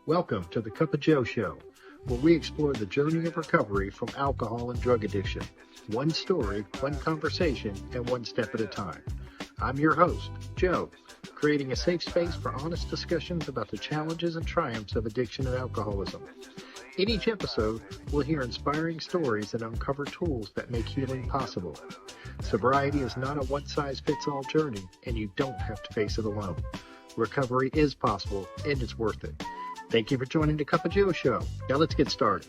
Welcome to the Cup of Joe Show, where we explore the journey of recovery from alcohol and drug addiction. One story, one conversation, and one step at a time. I'm your host, Joe, creating a safe space for honest discussions about the challenges and triumphs of addiction and alcoholism. In each episode, we'll hear inspiring stories and uncover tools that make healing possible. Sobriety is not a one-size-fits-all journey, and you don't have to face it alone. Recovery is possible, and it's worth it. Thank you for joining the Cup of Joe Show. Now let's get started.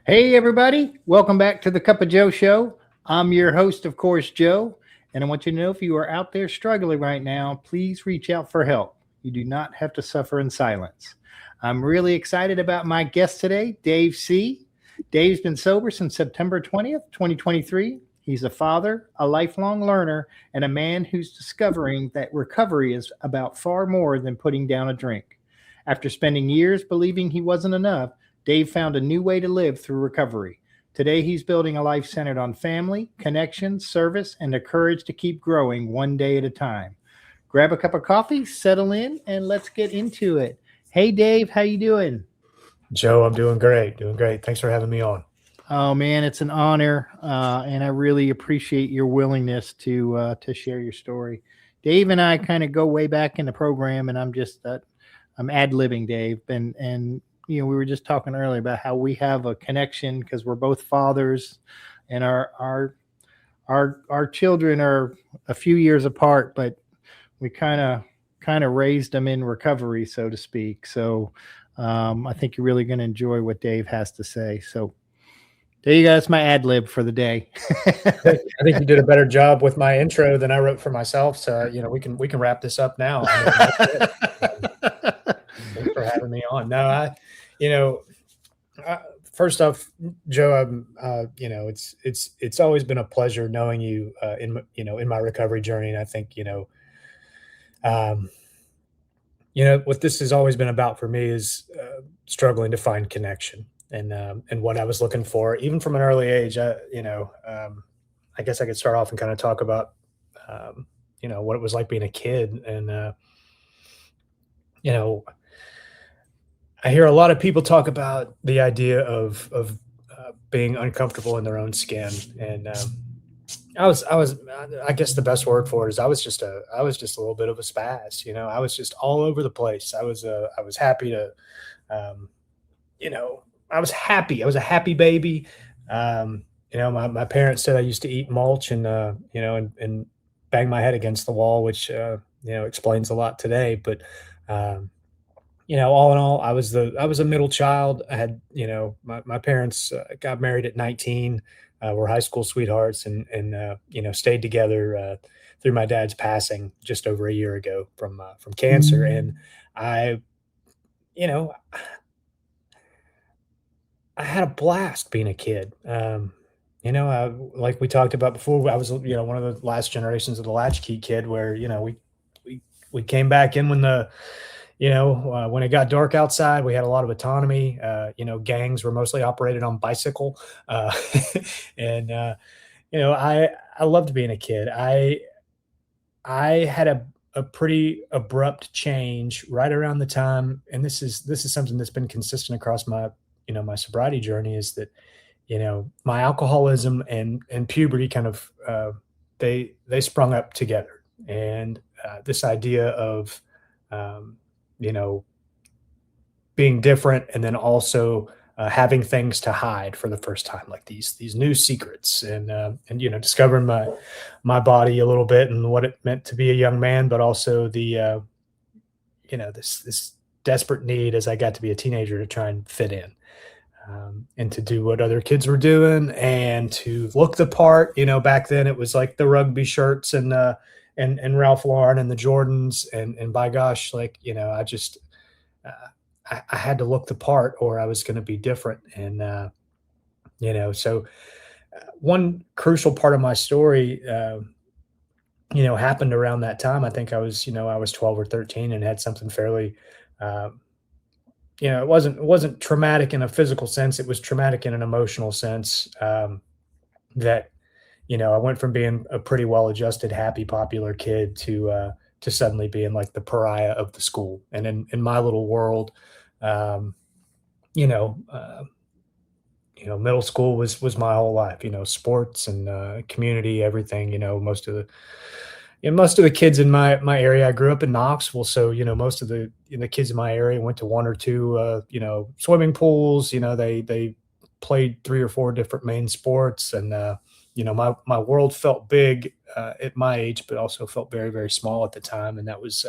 Hey, everybody. Welcome back to the Cup of Joe Show. I'm your host, of course, Joe. And I want you to know if you are out there struggling right now, please reach out for help. You do not have to suffer in silence. I'm really excited about my guest today, Dave C. Dave's been sober since September 20th, 2023. He's a father, a lifelong learner, and a man who's discovering that recovery is about far more than putting down a drink. After spending years believing he wasn't enough, Dave found a new way to live through recovery. Today, he's building a life centered on family, connection, service, and the courage to keep growing one day at a time. Grab a cup of coffee, settle in, and let's get into it. Hey, Dave, how you doing? Joe, I'm doing great. Thanks for having me on. Oh man, it's an honor, and I really appreciate your willingness to share your story. Dave and I kind of go way back in the program, and I'm ad-libbing Dave, and we were just talking earlier about how we have a connection because we're both fathers, and our children are a few years apart, but we kind of raised them in recovery, so to speak. So I think you're really going to enjoy what Dave has to say. So. There you go. That's my ad lib for the day. I think you did a better job with my intro than I wrote for myself. So, we can wrap this up now. Thanks for having me on. No, first off, Joe, it's always been a pleasure knowing you, in my recovery journey. And I think, what this has always been about for me is struggling to find connection. And what I was looking for, even from an early age, I guess I could start off and kind of talk about, what it was like being a kid. And, I hear a lot of people talk about the idea of being uncomfortable in their own skin. And I guess the best word for it is I was just a little bit of a spaz. I was just all over the place. I was happy to, I was happy. I was a happy baby. My parents said I used to eat mulch and bang my head against the wall, which, explains a lot today. But, all in all, I was a middle child. I had, my parents got married at 19, were high school sweethearts and stayed together through my dad's passing just over a year ago from cancer. And I had a blast being a kid. Like we talked about before, I was, one of the last generations of the latchkey kid where, we came back in when when it got dark outside, we had a lot of autonomy. Gangs were mostly operated on bicycle. And, I loved being a kid. I had a pretty abrupt change right around the time. And this is something that's been consistent across my sobriety journey is that, my alcoholism and puberty kind of, they sprung up together. And this idea of, being different and then also having things to hide for the first time, like these new secrets and discovering my body a little bit and what it meant to be a young man, but also the, this desperate need as I got to be a teenager to try and fit in. And to do what other kids were doing and to look the part. Back then it was like the rugby shirts and Ralph Lauren and the Jordans and by gosh, like, I just, I had to look the part or I was going to be different. And, so one crucial part of my story, happened around that time. I think I was 12 or 13 and had something fairly, it wasn't traumatic in a physical sense. It was traumatic in an emotional sense, that, I went from being a pretty well-adjusted, happy, popular kid to suddenly being like the pariah of the school. And in my little world, um, you know, uh, middle school was my whole life. Sports and community, everything. Most of the kids in my area. I grew up in Knoxville, so most of the kids in my area went to one or two swimming pools. They played three or four different main sports, and my world felt big at my age, but also felt very, very small at the time. And that was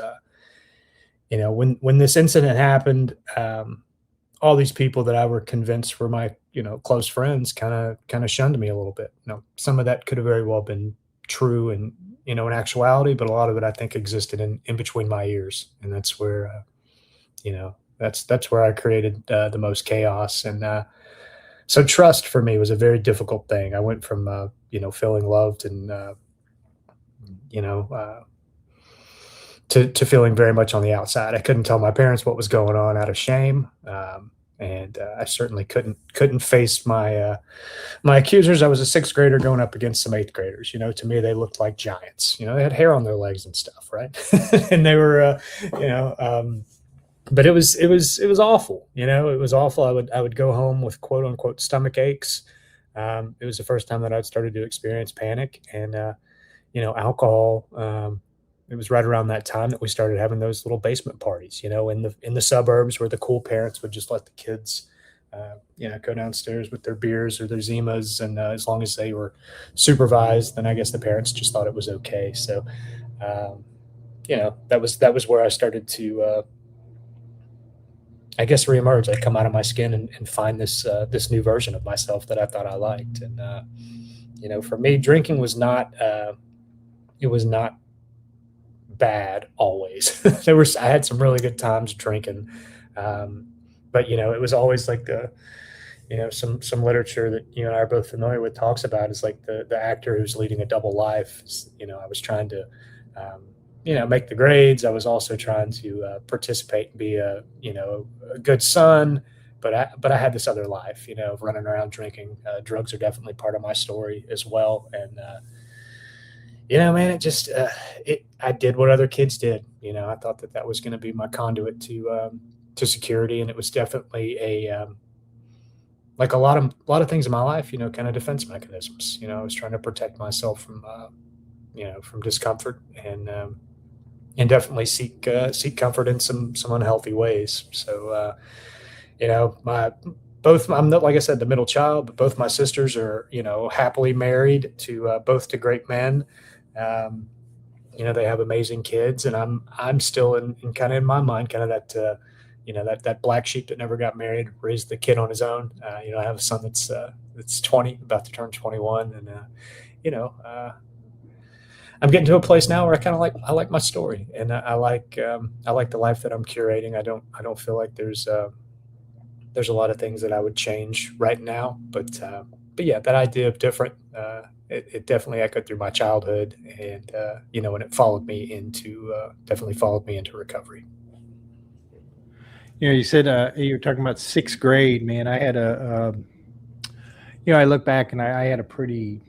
when this incident happened. All these people that I were convinced were my close friends kind of shunned me a little bit. Some of that could have very well been true and in actuality, but a lot of it I think existed in between my ears, and that's where that's where I created the most chaos. And so trust for me was a very difficult thing. I went from feeling loved and you know uh, to feeling very much on the outside. I couldn't tell my parents what was going on out of shame, and I certainly couldn't face my accusers. I was a sixth grader going up against some eighth graders. To me, they looked like giants. They had hair on their legs and stuff, right? And they were, but it was awful. It was awful. I would go home with quote unquote stomach aches. It was the first time that I'd started to experience panic and alcohol. It was right around that time that we started having those little basement parties, in the suburbs where the cool parents would just let the kids, go downstairs with their beers or their Zimas, and as long as they were supervised, then I guess the parents just thought it was okay. So, that was where I started to, I guess, reemerge. I'd come out of my skin and find this new version of myself that I thought I liked. And for me, drinking was not. It was not bad always. I had some really good times drinking, but it was always like some literature that you and I are both familiar with talks about is like the actor who's leading a double life. I was trying to make the grades. I was also trying to participate and be a good son. But I had this other life, of running around drinking. Drugs are definitely part of my story as well. And man, it just I did what other kids did. I thought that was going to be my conduit to security, and it was definitely like a lot of things in my life, kind of defense mechanisms. I was trying to protect myself from discomfort and definitely seek comfort in some unhealthy ways. So I'm not, like I said, the middle child, but both my sisters are happily married to both to great men. They have amazing kids, and I'm still in kind of in my mind kind of that black sheep that never got married, raised the kid on his own. I have a son that's 20, about to turn 21, and I'm getting to a place now where I like my story, and I like the life that I'm curating. I don't feel like there's a lot of things that I would change right now, but yeah, that idea of different. It definitely echoed through my childhood, and and it definitely followed me into recovery. You said you were talking about sixth grade, man. I had I look back and I had a pretty,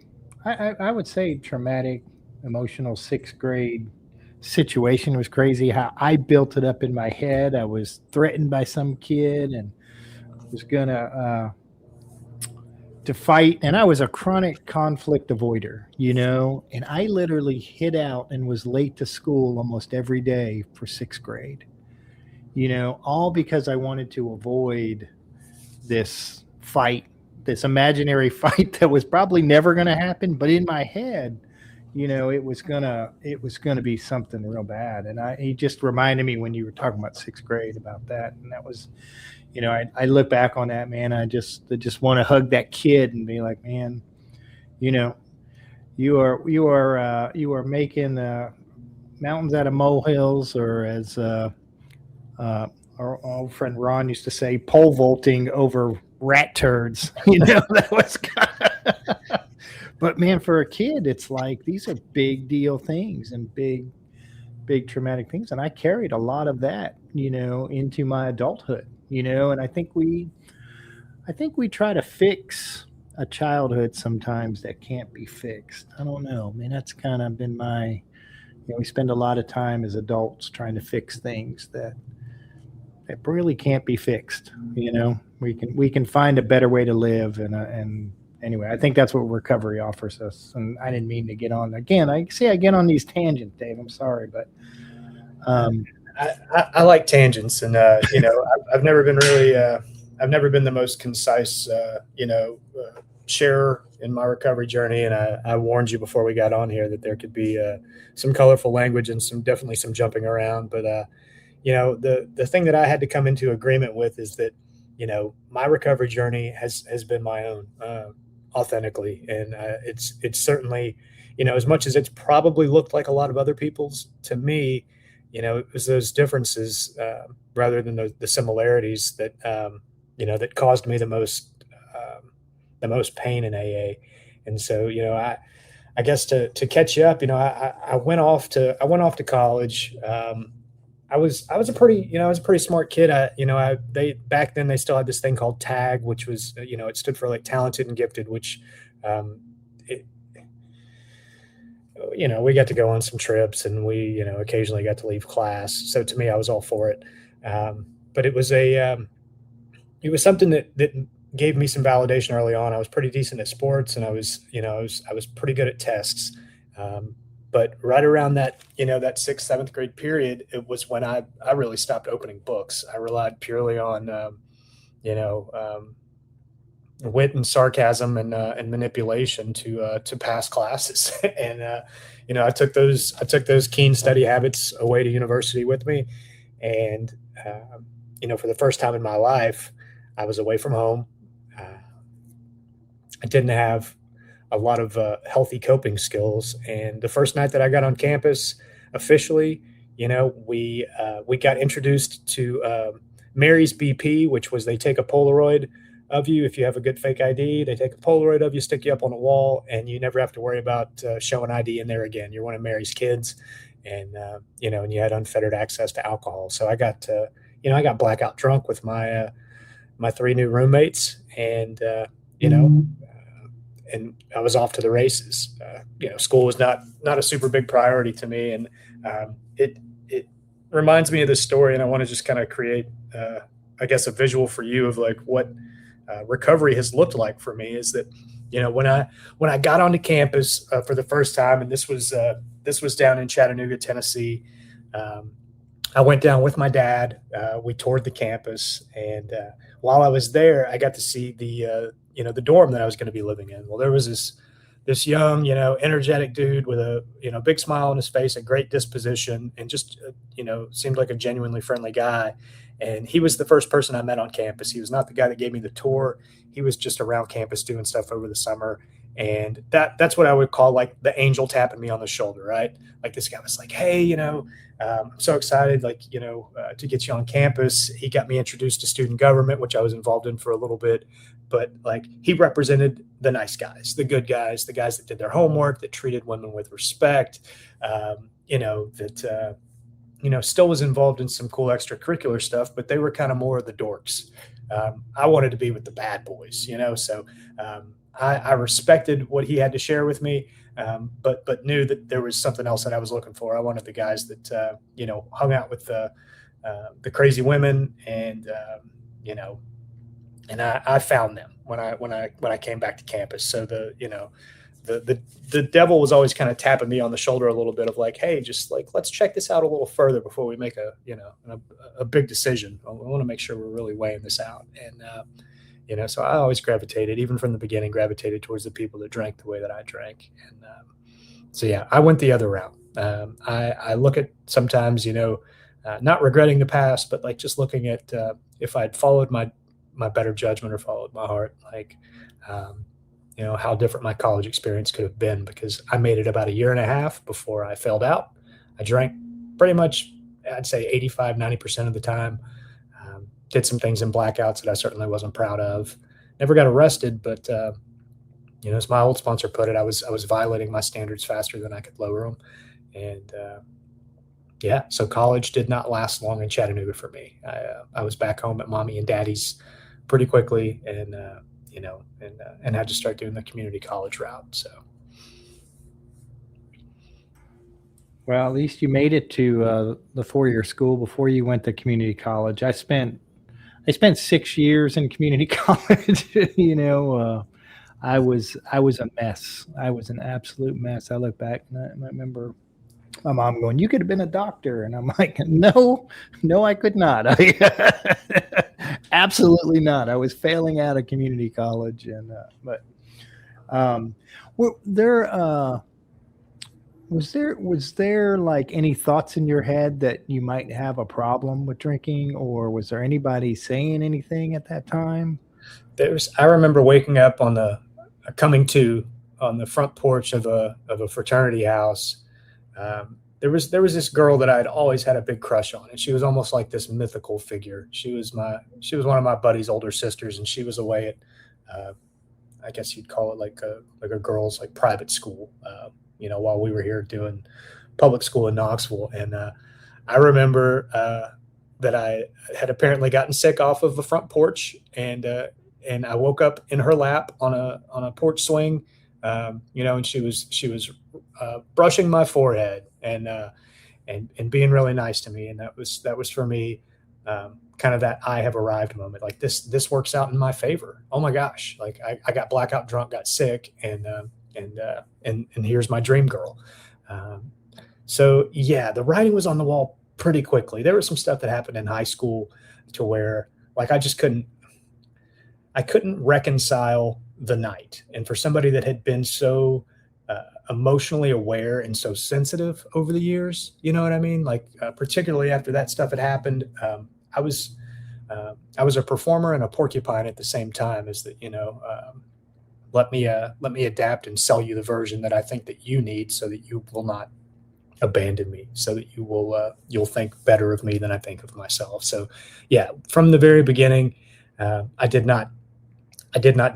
I would say, traumatic, emotional sixth grade situation. It was crazy how I built it up in my head. I was threatened by some kid and was gonna to fight, and I was a chronic conflict avoider, and I literally hid out and was late to school almost every day for sixth grade, all because I wanted to avoid this fight, this imaginary fight that was probably never going to happen, but in my head, it was gonna be something real bad. And he just reminded me when you were talking about sixth grade about that, and that was, I look back on that, man. I just want to hug that kid and be like, man, you are making mountains out of molehills, or as our old friend Ron used to say, pole vaulting over rat turds. That was but man, for a kid, it's like these are big deal things and big traumatic things, and I carried a lot of that into my adulthood, and I think we try to fix a childhood sometimes that can't be fixed. I don't know. I mean, that's kind of been my, we spend a lot of time as adults trying to fix things that really can't be fixed. We can find a better way to live, and anyway, I think that's what recovery offers us. And I didn't mean to get on again. I get on these tangents, Dave. I'm sorry, but I like tangents, and I've never been really, I've never been the most concise, sharer in my recovery journey. And I warned you before we got on here that there could be some colorful language and definitely some jumping around. But the thing that I had to come into agreement with is that my recovery journey has been my own, authentically, and it's certainly, as much as it's probably looked like a lot of other people's, to me, it was those differences, rather than the similarities that that caused me the most pain in AA. And so I guess to catch you up, I went off to college. I was a pretty smart kid. They back then they still had this thing called TAG, which was it stood for like talented and gifted, which we got to go on some trips, and we occasionally got to leave class. So to me, I was all for it. But it was something that gave me some validation early on. I was pretty decent at sports, and I was pretty good at tests. But right around that, that 6th, 7th grade period, it was when I really stopped opening books. I relied purely on, wit and sarcasm and manipulation to pass classes. And, I took those keen study habits away to university with me. And, for the first time in my life, I was away from home. I didn't have a lot of healthy coping skills. And the first night that I got on campus officially, we got introduced to Mary's BP, which was they take a Polaroid of you. If you have a good fake ID, they take a Polaroid of you, stick you up on a wall, and you never have to worry about showing ID in there again. You're one of Mary's kids, and and you had unfettered access to alcohol. So I got blackout drunk with my 3 new roommates, and and I was off to the races. School was not a super big priority to me, and it reminds me of this story, and I want to just kind of create, I guess, a visual for you of like what recovery has looked like for me. Is that when I got onto campus for the first time, and this was down in Chattanooga, Tennessee. I went down with my dad. We toured the campus, and while I was there, I got to see the dorm that I was going to be living in. Well, there was this young, energetic dude with a big smile on his face, a great disposition, and just seemed like a genuinely friendly guy. And he was the first person I met on campus. He was not the guy that gave me the tour. He was just around campus doing stuff over the summer. And that's what I would call like the angel tapping me on the shoulder, right? Like this guy was like, hey, I'm so excited, to get you on campus. He got me introduced to student government, which I was involved in for a little bit. But like he represented the nice guys, the good guys, the guys that did their homework, that treated women with respect, still was involved in some cool extracurricular stuff, but they were kind of more of the dorks. I wanted to be with the bad boys, so I respected what he had to share with me, but knew that there was something else that I was looking for. I wanted the guys that hung out with the crazy women, and and I found them when I came back to campus. So the devil was always kind of tapping me on the shoulder a little bit of like, hey, just like, let's check this out a little further before we make a big decision. I want to make sure we're really weighing this out. And, so I always even from the beginning, gravitated towards the people that drank the way that I drank. And so, yeah, I went the other route. I look at sometimes, not regretting the past, but like just looking at if I'd followed my better judgment or followed my heart, like, how different my college experience could have been, because I made it about 1.5 years before I failed out. I drank pretty much, I'd say 85-90% of the time. Did some things in blackouts that I certainly wasn't proud of. Never got arrested, but as my old sponsor put it, I was violating my standards faster than I could lower them. And so college did not last long in Chattanooga for me. I was back home at mommy and daddy's pretty quickly, and and had to start doing the community college route. So. Well, at least you made it to the 4-year school before you went to community college. I spent 6 years in community college. I was a mess. I was an absolute mess. I look back and I remember my mom going, "You could have been a doctor," and I'm like, "No, no, I could not. Absolutely not. I was failing out of community college." And but were there was there like any thoughts in your head that you might have a problem with drinking, or was there anybody saying anything at that time? I remember waking up coming to on the front porch of a fraternity house. There was this girl that I'd always had a big crush on, and she was almost like this mythical figure. She was one of my buddy's older sisters, and she was away at, I guess you'd call it like a girls' like private school, while we were here doing public school in Knoxville. And I remember that I had apparently gotten sick off of the front porch, and I woke up in her lap on a porch swing, and she was brushing my forehead and being really nice to me, and that was for me kind of that I have arrived moment. Like this works out in my favor. Oh my gosh! Like I got blackout drunk, got sick, and here's my dream girl. So yeah, the writing was on the wall pretty quickly. There was some stuff that happened in high school to where like I couldn't reconcile the night. And for somebody that had been so emotionally aware and so sensitive over the years, you know what I mean? Like particularly after that stuff had happened, I was a performer and a porcupine at the same time. As that, let me adapt and sell you the version that I think that you need, so that you will not abandon me, so that you'll think better of me than I think of myself. So yeah, from the very beginning, I did not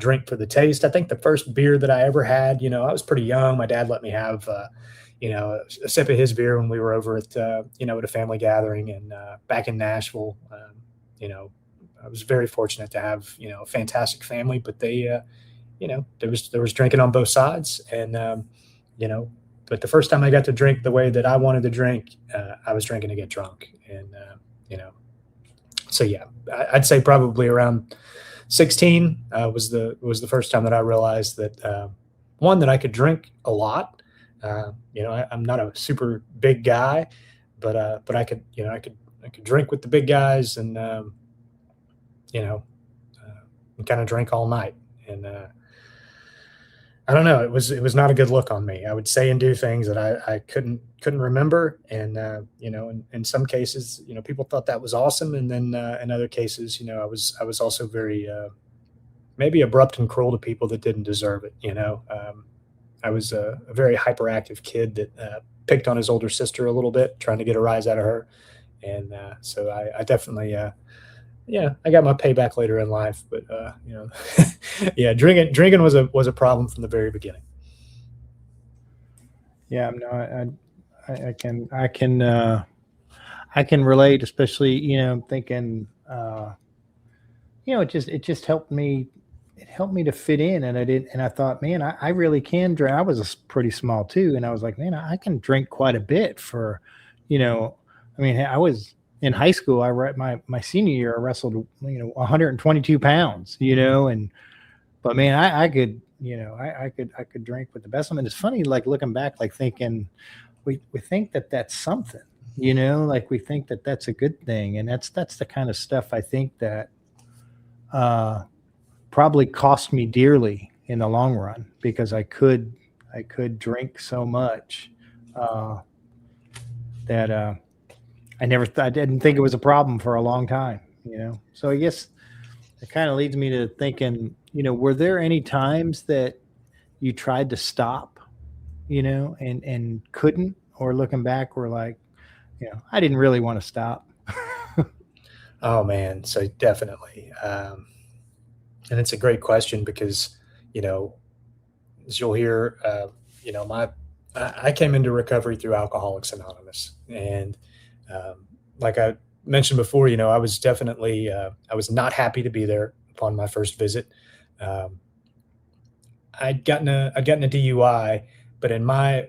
drink for the taste. I think the first beer that I ever had, I was pretty young. My dad let me have, a sip of his beer when we were over at, at a family gathering and back in Nashville. I was very fortunate to have, a fantastic family, but they, there was drinking on both sides. And, but the first time I got to drink the way that I wanted to drink, I was drinking to get drunk. And, so yeah, I'd say probably around 16 was the first time that I realized that one, that I could drink a lot. I'm not a super big guy, but I could drink with the big guys, and kind of drink all night. And I don't know, it was not a good look on me. I would say and do things that I couldn't remember, and in some cases, people thought that was awesome, and then in other cases, I was also very maybe abrupt and cruel to people that didn't deserve it. I was a very hyperactive kid that picked on his older sister a little bit, trying to get a rise out of her, and so I definitely I got my payback later in life, but yeah, drinking was a problem from the very beginning. Yeah, no, I can relate, especially thinking it just helped me. It helped me to fit in, and I thought, man, I really can drink. I was pretty small too, and I was like, man, I can drink quite a bit for, I was in high school. My senior year, I wrestled 122 pounds, but man, I could I could drink with the best of them. And it's funny, like looking back, like thinking we think that that's something, like we think that that's a good thing, and that's the kind of stuff I think that probably cost me dearly in the long run, because I could drink so much that I didn't think it was a problem for a long time, So I guess it kind of leads me to thinking, were there any times that you tried to stop, and couldn't, or looking back were like, I didn't really want to stop? Oh man, so definitely. And it's a great question because, as you'll hear, I came into recovery through Alcoholics Anonymous. And like I mentioned before, I was definitely, I was not happy to be there upon my first visit. I'd gotten a DUI, but in my,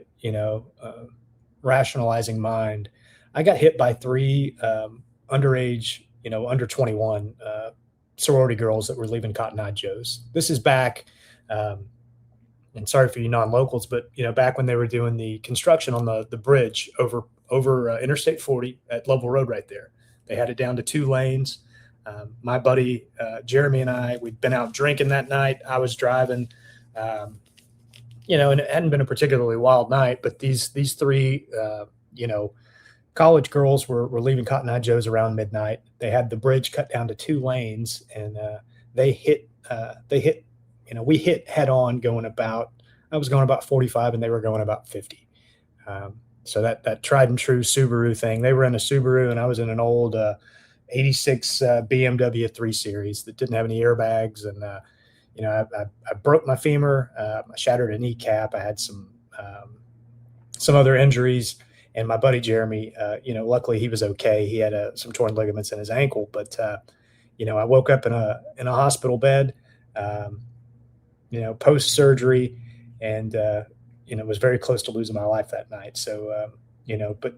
rationalizing mind, I got hit by three underage, under 21 sorority girls that were leaving Cotton Eye Joe's. This is back, and sorry for you non-locals, but back when they were doing the construction on the bridge over Interstate 40 at Lovell Road right there. They had it down to 2 lanes. My buddy Jeremy and I, we'd been out drinking that night. I was driving. And it hadn't been a particularly wild night, but these three, college girls were leaving Cotton Eye Joe's around midnight. They had the bridge cut down to 2 lanes, and we hit head on I was going about 45 and they were going about 50. So that tried and true Subaru thing. They were in a Subaru and I was in an old 86 BMW 3 Series that didn't have any airbags. And, I broke my femur, I shattered a kneecap. I had some other injuries, and my buddy Jeremy, luckily he was okay. He had some torn ligaments in his ankle, but I woke up in a hospital bed, post surgery, and was very close to losing my life that night. So, but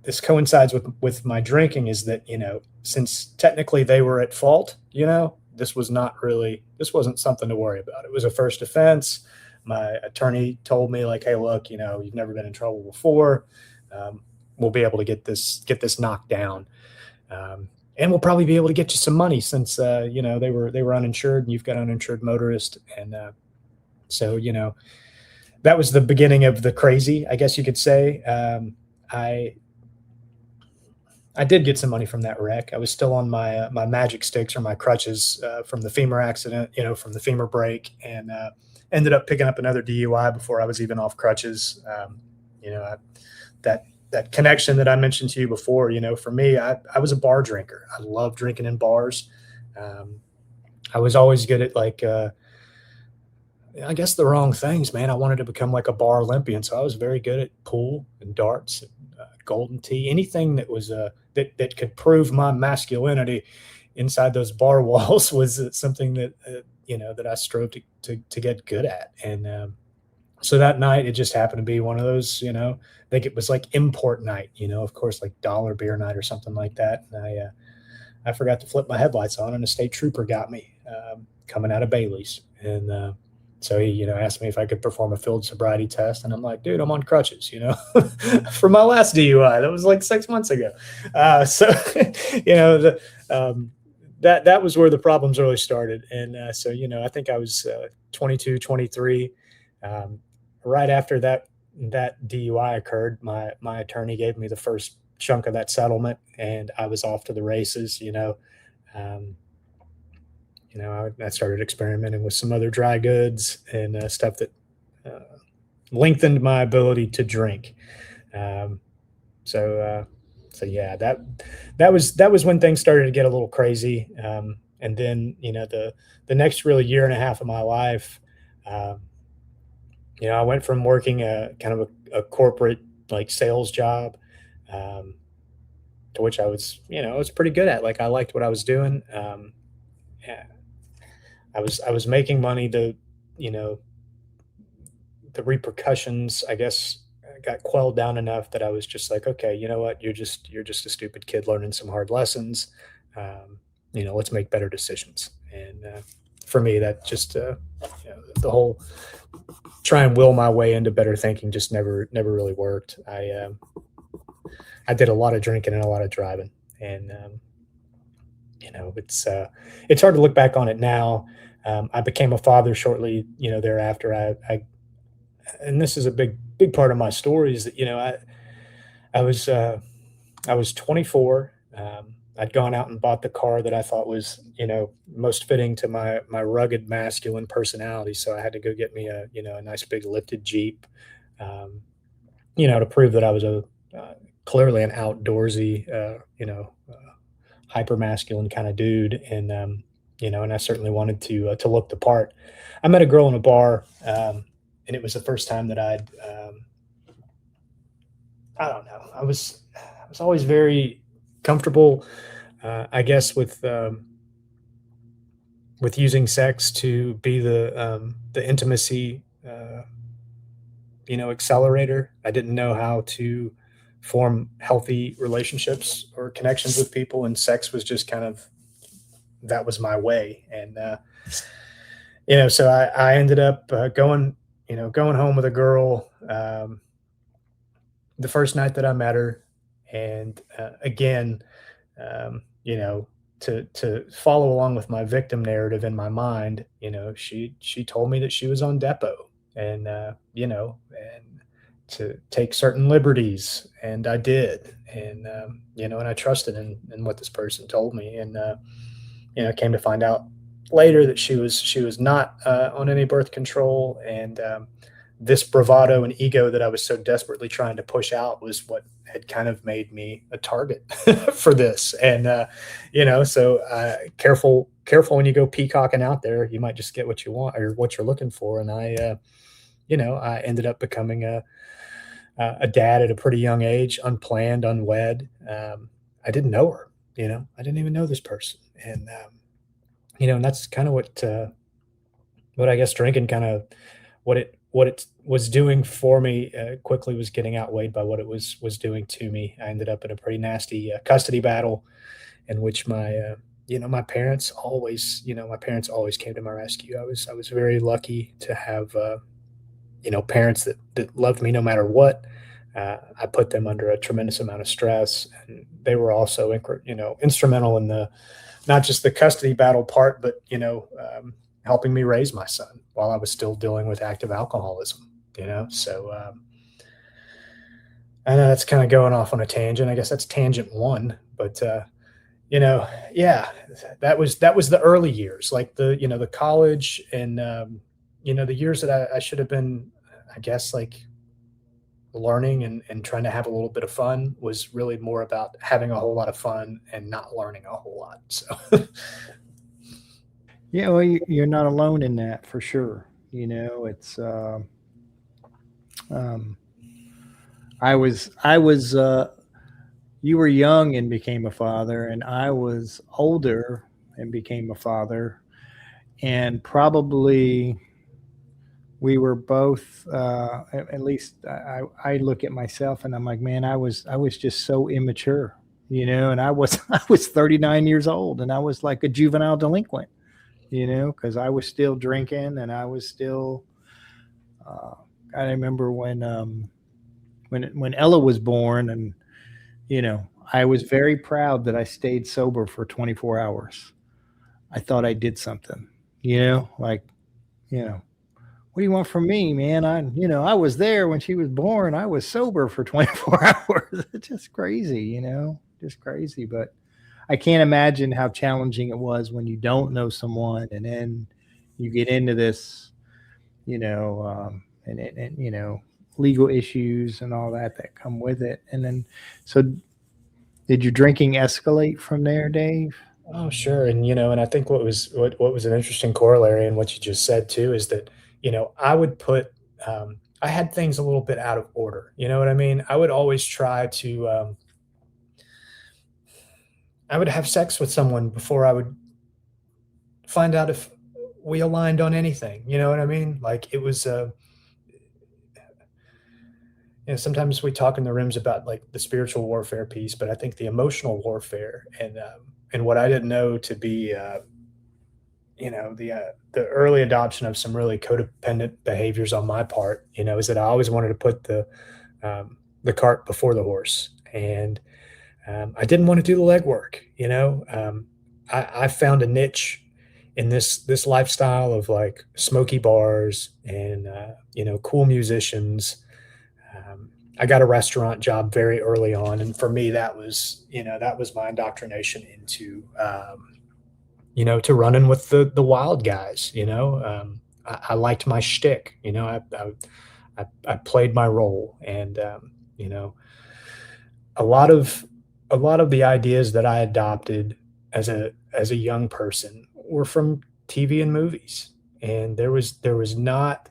this coincides with my drinking, is that, since technically they were at fault, this wasn't something to worry about. It was a first offense. My attorney told me, like, hey, look, you've never been in trouble before. We'll be able to get this knocked down. And we'll probably be able to get you some money since, they were uninsured and you've got uninsured motorist. And so, that was the beginning of the crazy, I guess you could say. I did get some money from that wreck. I was still on my magic sticks or my crutches from the femur accident, from the femur break, and ended up picking up another DUI before I was even off crutches. That connection that I mentioned to you before, for me, I was a bar drinker. I love drinking in bars. I was always good at I guess the wrong things, man. I wanted to become like a bar Olympian. So I was very good at pool and darts, and, golden tee, anything that was that could prove my masculinity inside those bar walls was something that, that I strove to get good at. And so that night, it just happened to be one of those, I think it was like import night, of course, like dollar beer night or something like that. And I forgot to flip my headlights on, and a state trooper got me coming out of Bailey's. And so he, asked me if I could perform a field sobriety test. And I'm like, dude, I'm on crutches, for my last DUI. That was like 6 months ago. So, that was where the problems really started. And so, I think I was 22, 23. Right after that DUI occurred, my attorney gave me the first chunk of that settlement, and I was off to the races. I started experimenting with some other dry goods and stuff that lengthened my ability to drink. So yeah, that was when things started to get a little crazy. And then, the next really year and a half of my life, I went from working kind of a corporate like sales job, to which I was pretty good at. Like, I liked what I was doing. Yeah, I was making money. The repercussions, I guess, got quelled down enough that I was just like, okay, you know what? You're just a stupid kid learning some hard lessons. Let's make better decisions. And for me, that just the whole try and will my way into better thinking just never really worked. I did a lot of drinking and a lot of driving, and it's hard to look back on it now. I became a father shortly, thereafter. And this is a big part of my story, is that, I was 24. I'd gone out and bought the car that I thought was, most fitting to my rugged masculine personality. So I had to go get me a nice big lifted Jeep, to prove that I was clearly an outdoorsy, hyper masculine kind of dude. And, and I certainly wanted to look the part. I met a girl in a bar, and it was the first time that I don't know. I was always very comfortable, I guess, with with using sex to be the intimacy, accelerator. I didn't know how to form healthy relationships or connections with people, and sex was just kind of, that was my way. And so I ended up going home with a girl the first night that I met her, and again, to follow along with my victim narrative in my mind, she told me that she was on depot, and and to take certain liberties, and I did, and and I trusted in what this person told me, and came to find out later that she was not on any birth control, and this bravado and ego that I was so desperately trying to push out was what had kind of made me a target for this. And so careful when you go peacocking out there, you might just get what you want or what you're looking for. And I ended up becoming a dad at a pretty young age, unplanned, unwed. I didn't know her. I didn't even know this person, and and that's kind of what I guess drinking kind of what it was doing for me quickly was getting outweighed by what it was doing to me. I ended up in a pretty nasty custody battle in which my parents always came to my rescue. I was very lucky to have parents that loved me no matter what. I put them under a tremendous amount of stress, and they were also instrumental in the not just the custody battle part, but helping me raise my son while I was still dealing with active alcoholism. So I know that's kind of going off on a tangent. I guess that's tangent one, but yeah, that was the early years, like the college and the years that I should have been, I guess, like learning and trying to have a little bit of fun, was really more about having a whole lot of fun and not learning a whole lot. So Yeah, well, you're not alone in that for sure. It's um, I was you were young and became a father, and I was older and became a father, and probably we were both at least I look at myself and I'm like, man, I was just so immature, and I was I was 39 years old, and I was like a juvenile delinquent, because I was still drinking, and I was still uh, I remember when Ella was born, and I was very proud that I stayed sober for 24 hours. I thought I did something, like, you know what do you want from me, man? I was there when she was born. I was sober for 24 hours. It's just crazy, just crazy. But I can't imagine how challenging it was when you don't know someone, and then you get into this, and legal issues and all that come with it. And then, so did your drinking escalate from there, Dave? oh, sure. And and I think what was an interesting corollary in what you just said too is that I would put I had things a little bit out of order. You know what I mean? I would always try to I would have sex with someone before I would find out if we aligned on anything. You know what I mean? Like it was sometimes we talk in the rooms about like the spiritual warfare piece, but I think the emotional warfare and what I didn't know to be the early adoption of some really codependent behaviors on my part, is that I always wanted to put the cart before the horse, and I didn't want to do the legwork. I found a niche in this lifestyle of like smoky bars and cool musicians. I got a restaurant job very early on, and for me that was my indoctrination into to running with the wild guys. I liked my shtick. I played my role, and a lot of the ideas that I adopted as a young person were from TV and movies, and there was not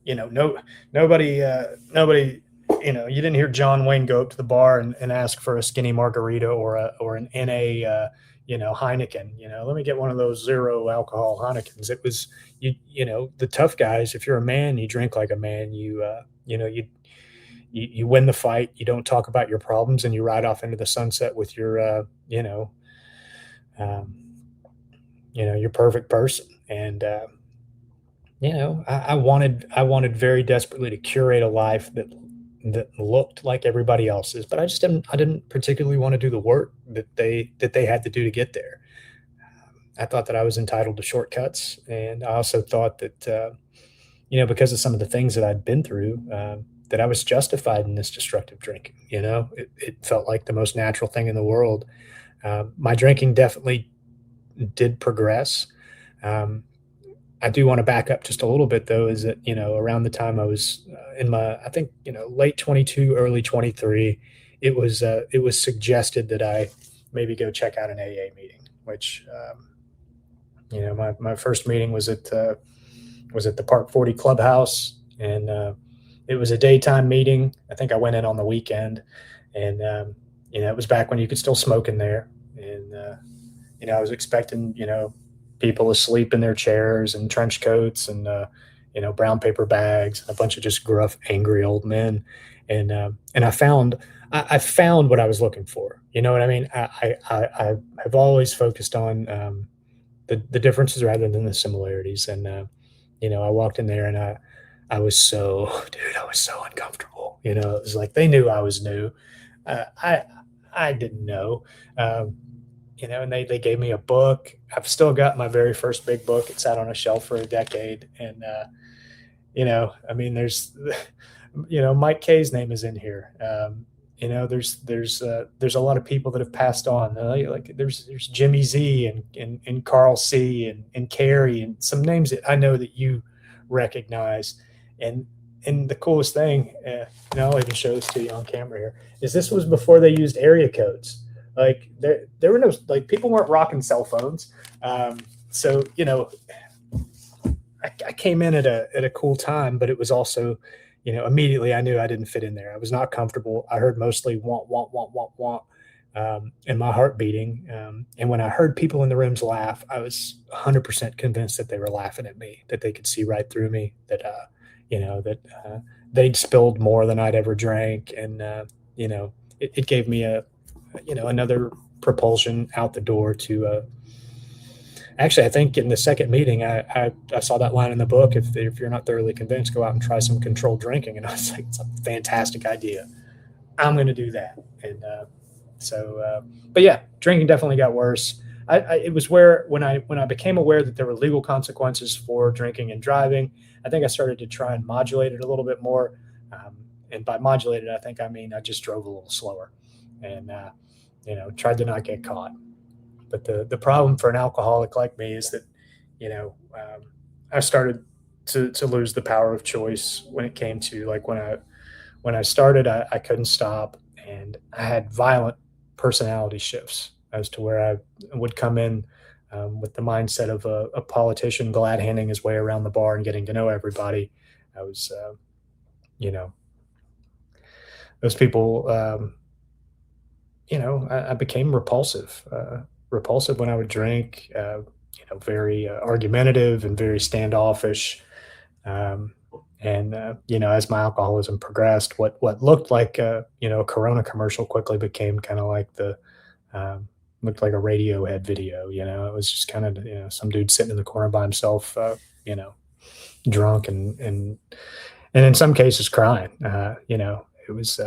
no nobody you didn't hear John Wayne go up to the bar and ask for a skinny margarita or an NA Heineken, let me get one of those 0 alcohol Heinekens. It was, the tough guys. If you're a man, you drink like a man. You win the fight. You don't talk about your problems, and you ride off into the sunset with um, your perfect person. And, I wanted very desperately to curate a life that looked like everybody else's, but I didn't particularly want to do the work that they had to do to get there. I thought that I was entitled to shortcuts, and I also thought that because of some of the things that I'd been through, that I was justified in this destructive drinking. It felt like the most natural thing in the world. My drinking definitely did progress. Um, I do want to back up just a little bit, though, is that, around the time I was in my, I think, late 22, early 23, it was suggested that I maybe go check out an AA meeting, which, my first meeting was at the Park 40 Clubhouse, and it was a daytime meeting. I think I went in on the weekend, and, it was back when you could still smoke in there. And, I was expecting, people asleep in their chairs and trench coats and brown paper bags, a bunch of just gruff, angry old men. And I found what I was looking for. You know what I mean? I have always focused on the differences rather than the similarities. And I walked in there, and I was so uncomfortable. It was like they knew I was new. I didn't know. And they gave me a book. I've still got my very first big book. It sat on a shelf for a decade. And, there's, Mike K's name is in here. There's a lot of people that have passed on. Like there's Jimmy Z and Carl C and Carrie, and some names that I know that you recognize. And the coolest thing, I'll even show this to you on camera here, is this was before they used area codes. Like there were no, like, people weren't rocking cell phones. So, I came in at a cool time, but it was also, immediately I knew I didn't fit in there. I was not comfortable. I heard mostly want, and my heart beating. And when I heard people in the rooms laugh, I was 100% convinced that they were laughing at me, that they could see right through me, that, they'd spilled more than I'd ever drank. And, it gave me another propulsion out the door to, actually, I think in the second meeting, I saw that line in the book, if you're not thoroughly convinced, go out and try some controlled drinking. And I was like, it's a fantastic idea. I'm going to do that. And but yeah, drinking definitely got worse. It was where, when I became aware that there were legal consequences for drinking and driving, I think I started to try and modulate it a little bit more. And by modulate it, I think I mean I just drove a little slower, and tried to not get caught. But the problem for an alcoholic like me is that, I started to lose the power of choice when it came to, like, when I started, I couldn't stop, and I had violent personality shifts as to where I would come in with the mindset of a politician glad handing his way around the bar and getting to know everybody. I was, those people, I became repulsive when I would drink, very argumentative and very standoffish. As my alcoholism progressed, what looked like a Corona commercial quickly became kind of like looked like a Radiohead video. It was just kind of, some dude sitting in the corner by himself, drunk and in some cases crying. It was,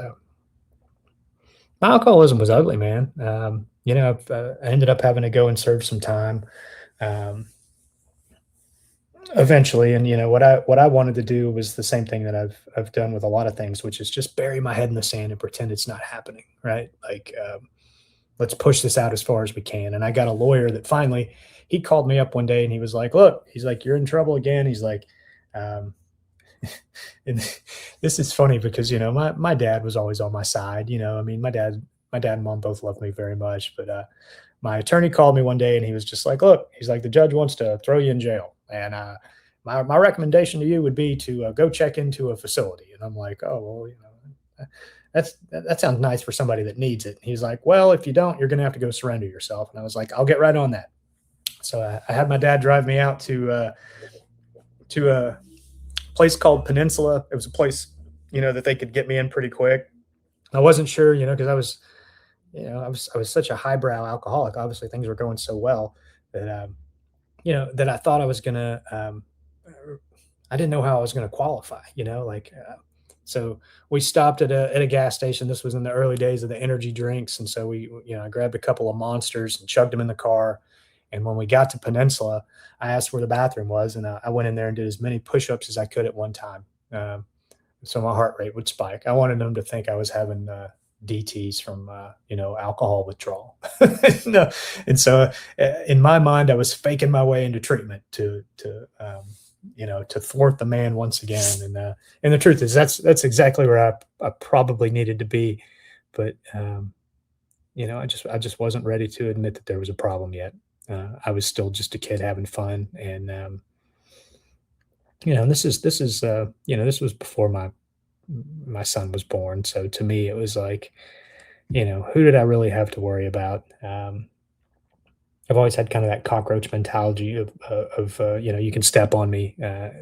my alcoholism was ugly, man. I ended up having to go and serve some time, eventually. And, what I wanted to do was the same thing that I've done with a lot of things, which is just bury my head in the sand and pretend it's not happening. Right. Like, let's push this out as far as we can. And I got a lawyer that finally, he called me up one day, and he was like, look, he's like, you're in trouble again. He's like, and this is funny because, my dad was always on my side. My dad and mom both loved me very much, but, my attorney called me one day, and he was just like, look, he's like, the judge wants to throw you in jail. And, my recommendation to you would be to go check into a facility. And I'm like, oh, well, that sounds nice for somebody that needs it. He's like, well, if you don't, you're going to have to go surrender yourself. And I was like, I'll get right on that. So I had my dad drive me out to a place called Peninsula. It was a place, that they could get me in pretty quick. I wasn't sure, because I was such a highbrow alcoholic. Obviously, things were going so well that that I thought I was gonna. I didn't know how I was gonna qualify. So we stopped at a gas station. This was in the early days of the energy drinks, and so I grabbed a couple of Monsters and chugged them in the car. And when we got to Peninsula, I asked where the bathroom was, and I went in there and did as many push-ups as I could at one time. So my heart rate would spike. I wanted them to think I was having DTs from alcohol withdrawal. No. And so in my mind, I was faking my way into treatment to thwart the man once again. And the truth is that's exactly where I probably needed to be. But I just wasn't ready to admit that there was a problem yet. I was still just a kid having fun. And this was before my son was born. So to me, it was like, who did I really have to worry about? I've always had kind of that cockroach mentality of you can step on me,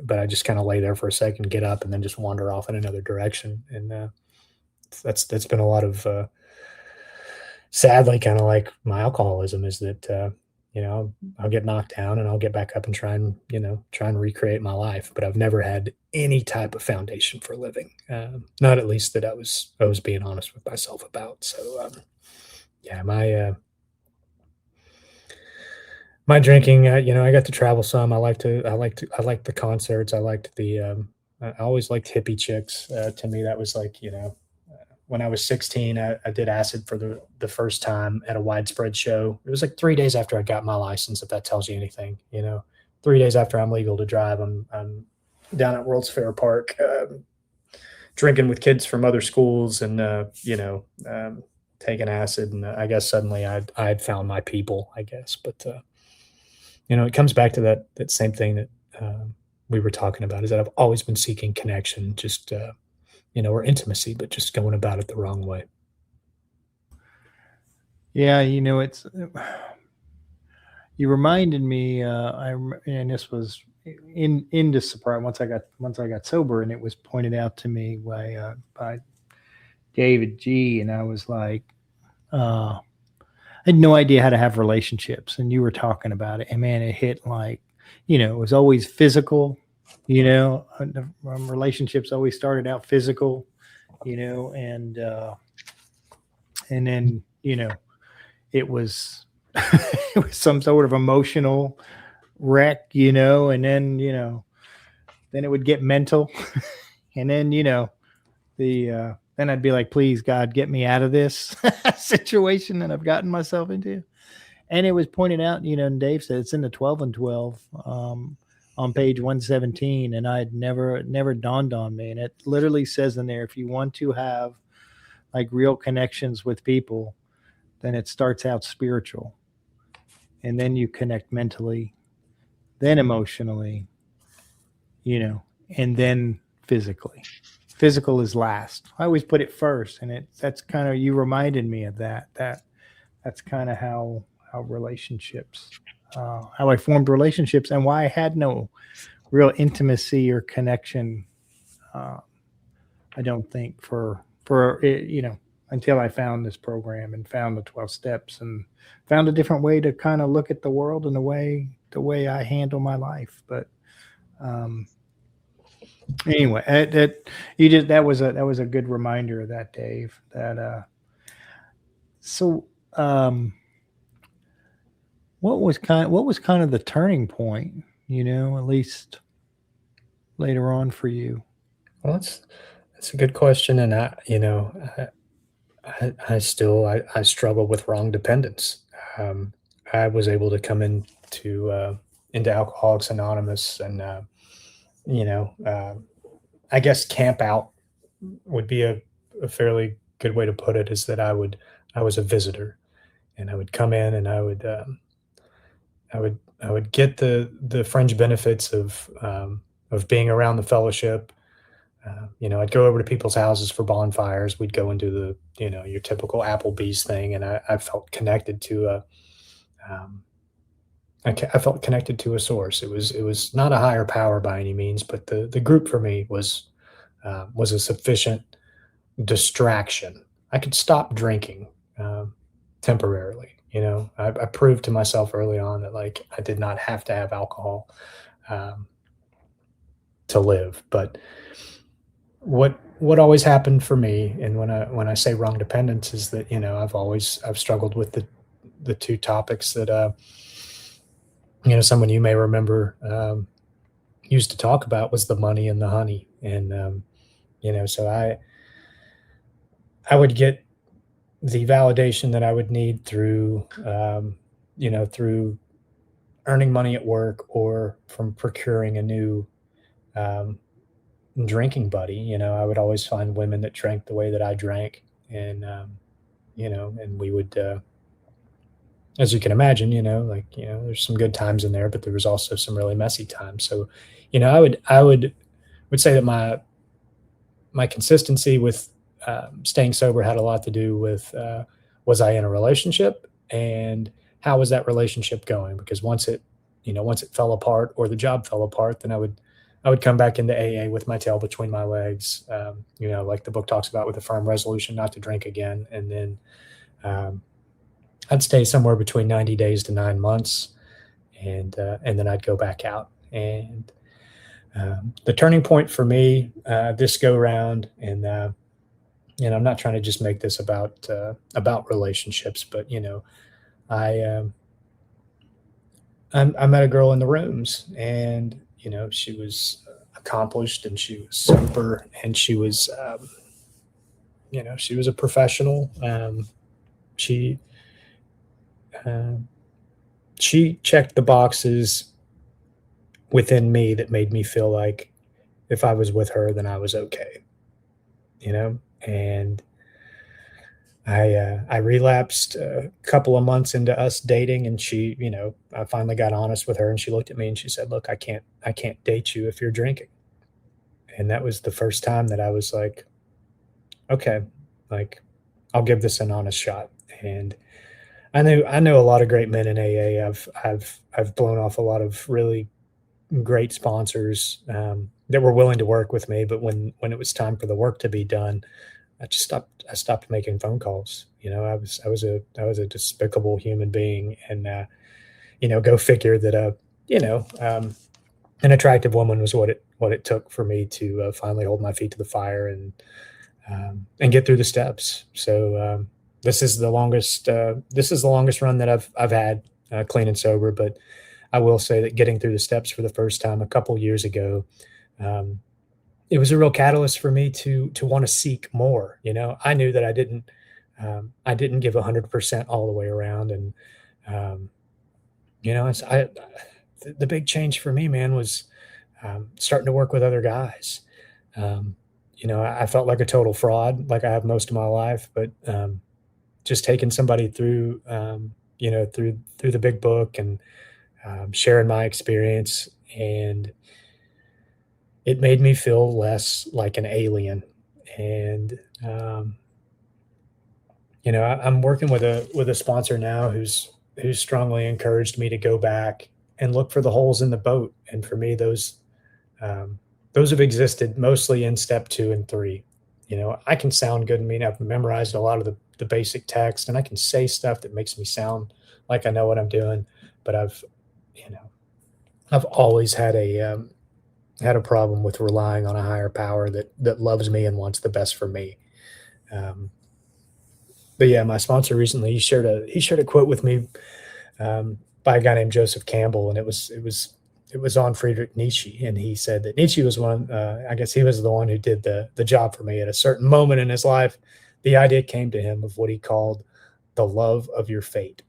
but I just kind of lay there for a second, get up, and then just wander off in another direction. And that's been a lot of, sadly, kind of like my alcoholism is that, I'll get knocked down and I'll get back up and try and recreate my life. But I've never had any type of foundation for living. Not at least that I was being honest with myself about. So, my drinking, I got to travel some. I liked the concerts. I liked I always liked hippie chicks. To me, that was like, when I was 16, I did acid for the first time at a widespread show. It was like 3 days after I got my license, if that tells you anything. 3 days after I'm legal to drive, I'm down at World's Fair Park, drinking with kids from other schools and, taking acid. And I guess suddenly I had found my people, I guess. But, it comes back to that same thing that we were talking about, is that I've always been seeking connection, just, or intimacy, but just going about it the wrong way. Yeah, it's you reminded me. And this was into sobriety once I got sober, and it was pointed out to me by David G. And I was like, I had no idea how to have relationships, and you were talking about it, and man, it hit like, it was always physical. Relationships always started out physical, and then, it was, it was some sort of emotional wreck, and then, then it would get mental. And then, then I'd be like, please God, get me out of this situation that I've gotten myself into. And it was pointed out, and Dave said it's in the 12 and 12, on page 117, and I had never dawned on me. And it literally says in there, if you want to have like real connections with people, then it starts out spiritual, and then you connect mentally, then emotionally, and then physically. Physical is last. I always put it first, and that's kind of, you reminded me of that's kind of how relationships, how I formed relationships, and why I had no real intimacy or connection. I don't think for until I found this program and found the 12 steps and found a different way to kind of look at the world and the way I handle my life. But anyway, that was a good reminder of that, Dave. What was kind of the turning point, at least later on for you? Well, that's a good question. And I struggle with wrong dependence. I was able to come into Alcoholics Anonymous, and I guess camp out would be a fairly good way to put it. Is that I was a visitor, and I would come in, and I would get the fringe benefits of being around the fellowship, I'd go over to people's houses for bonfires. We'd go into your typical Applebee's thing, and I felt connected to um, I felt connected to a source. It was not a higher power by any means, but the group for me was a sufficient distraction. I could stop drinking temporarily. I proved to myself early on that like I did not have to have alcohol um, to live. But what always happened for me, and when I say wrong dependence, is that I've struggled with the two topics that someone you may remember used to talk about was the money and the honey, and so I would get the validation that I would need through through earning money at work or from procuring a new um, drinking buddy. I would always find women that drank the way that I drank, and and we would, as you can imagine, there's some good times in there, but there was also some really messy times. So, I would say that my consistency with staying sober had a lot to do with was I in a relationship, and how was that relationship going? Because once it fell apart or the job fell apart, then I would come back into AA with my tail between my legs, like the book talks about, with a firm resolution not to drink again. And then um, I'd stay somewhere between 90 days to 9 months, and then I'd go back out. And the turning point for me this go round, and I'm not trying to just make this about relationships, but I I met a girl in the rooms, and she was accomplished, and she was sober, and she was a professional. She um, she checked the boxes within me that made me feel like if I was with her, then I was okay. And I relapsed a couple of months into us dating, and I finally got honest with her, and she looked at me and she said, "Look, I can't date you if you're drinking." And that was the first time that I was like, "Okay, like I'll give this an honest shot." And I know a lot of great men in AA. I've blown off a lot of really great sponsors that were willing to work with me, but when it was time for the work to be done, I stopped making phone calls. I was a despicable human being, and go figure that an attractive woman was what it took for me to finally hold my feet to the fire and get through the steps. So this is the longest run that I've had clean and sober, but I will say that getting through the steps for the first time a couple years ago, um, it was a real catalyst for me to want to seek more. I knew that I didn't give 100% all the way around, and um, the big change for me, man, was starting to work with other guys. Um, I felt like a total fraud, like I have most of my life, but just taking somebody through, through the big book, and sharing my experience, and it made me feel less like an alien. And I'm working with a sponsor now who's strongly encouraged me to go back and look for the holes in the boat. And for me, those have existed mostly in step 2 and 3. I can sound good. I mean, I've memorized a lot of the basic text, and I can say stuff that makes me sound like I know what I'm doing. But you know, I've always had a problem with relying on a higher power that loves me and wants the best for me. Um, but yeah, my sponsor recently, he shared a quote with me by a guy named Joseph Campbell, and it was on Friedrich Nietzsche, and he said that Nietzsche was one. I guess he was the one who did the job for me at a certain moment in his life. The idea came to him of what he called the love of your fate.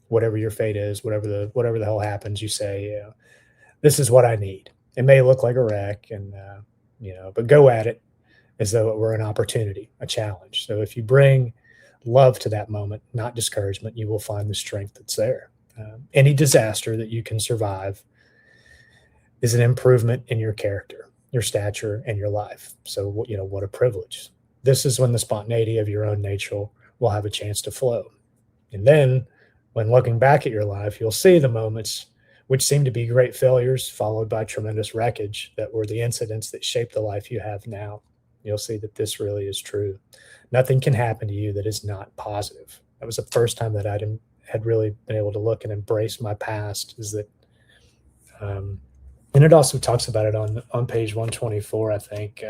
Whatever your fate is, whatever the hell happens, you say, this is what I need. It may look like a wreck, and but go at it as though it were an opportunity, a challenge. So if you bring love to that moment, not discouragement, you will find the strength that's there. Any disaster that you can survive is an improvement in your character. your stature, and your life. So, what a privilege. This is when the spontaneity of your own nature will have a chance to flow. And then when looking back at your life, you'll see the moments which seem to be great failures followed by tremendous wreckage that were the incidents that shaped the life you have now. You'll see that this really is true. Nothing can happen to you that is not positive. That was the first time that I had really been able to look and embrace my past, is that, and it also talks about it on page 124, I think.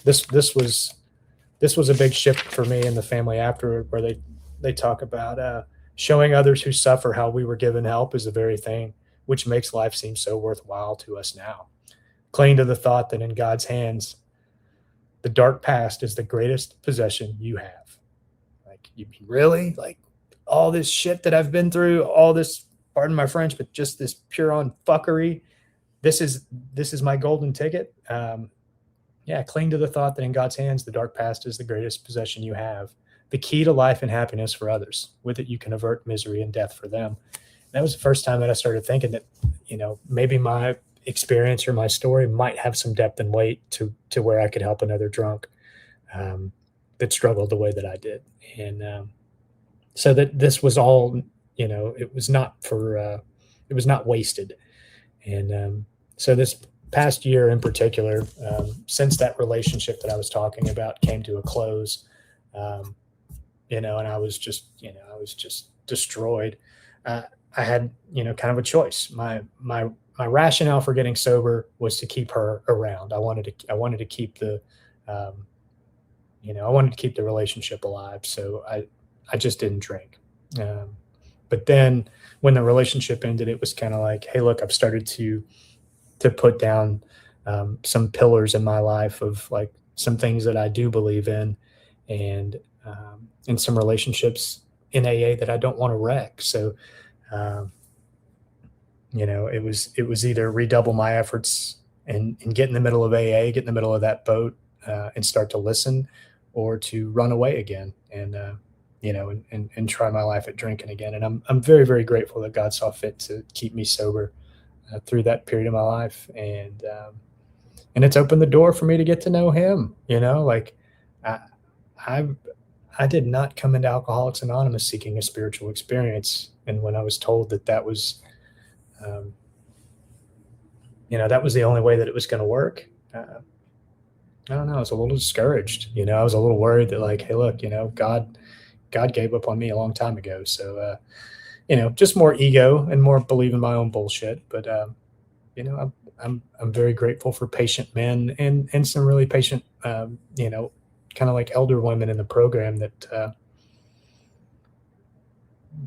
This was a big shift for me and the family afterward, where they talk about showing others who suffer how we were given help is the very thing which makes life seem so worthwhile to us now. Cling to the thought that in God's hands, the dark past is the greatest possession you have. Like, you mean really? Like, all this shit that I've been through, all this, pardon my French, but just this pure on fuckery, this is my golden ticket. Yeah, cling to the thought that in God's hands, the dark past is the greatest possession you have, the key to life and happiness for others. With it, you can avert misery and death for them. And that was the first time that I started thinking that, maybe my experience or my story might have some depth and weight to where I could help another drunk that struggled the way that I did. And so that this was all, it was not wasted. And so this past year in particular, since that relationship that I was talking about came to a close, and I was just destroyed. I had, kind of a choice. My rationale for getting sober was to keep her around. I wanted to keep the, I wanted to keep the relationship alive. So I just didn't drink. But then when the relationship ended, it was kind of like, hey, look, I've started to put down some pillars in my life of like some things that I do believe in, and some relationships in AA that I don't want to wreck. So, it was either redouble my efforts and get in the middle of AA, get in the middle of that boat and start to listen, or to run away again and try my life at drinking again. And I'm very, very grateful that God saw fit to keep me sober through that period of my life. And it's opened the door for me to get to know him. Like I did not come into Alcoholics Anonymous seeking a spiritual experience. And when I was told that was, that was the only way that it was going to work, I don't know, I was a little discouraged. I was a little worried that, like, hey, look, God gave up on me a long time ago. So, just more ego and more believe in my own bullshit. But, I'm very grateful for patient men and some really patient, kind of like elder women in the program that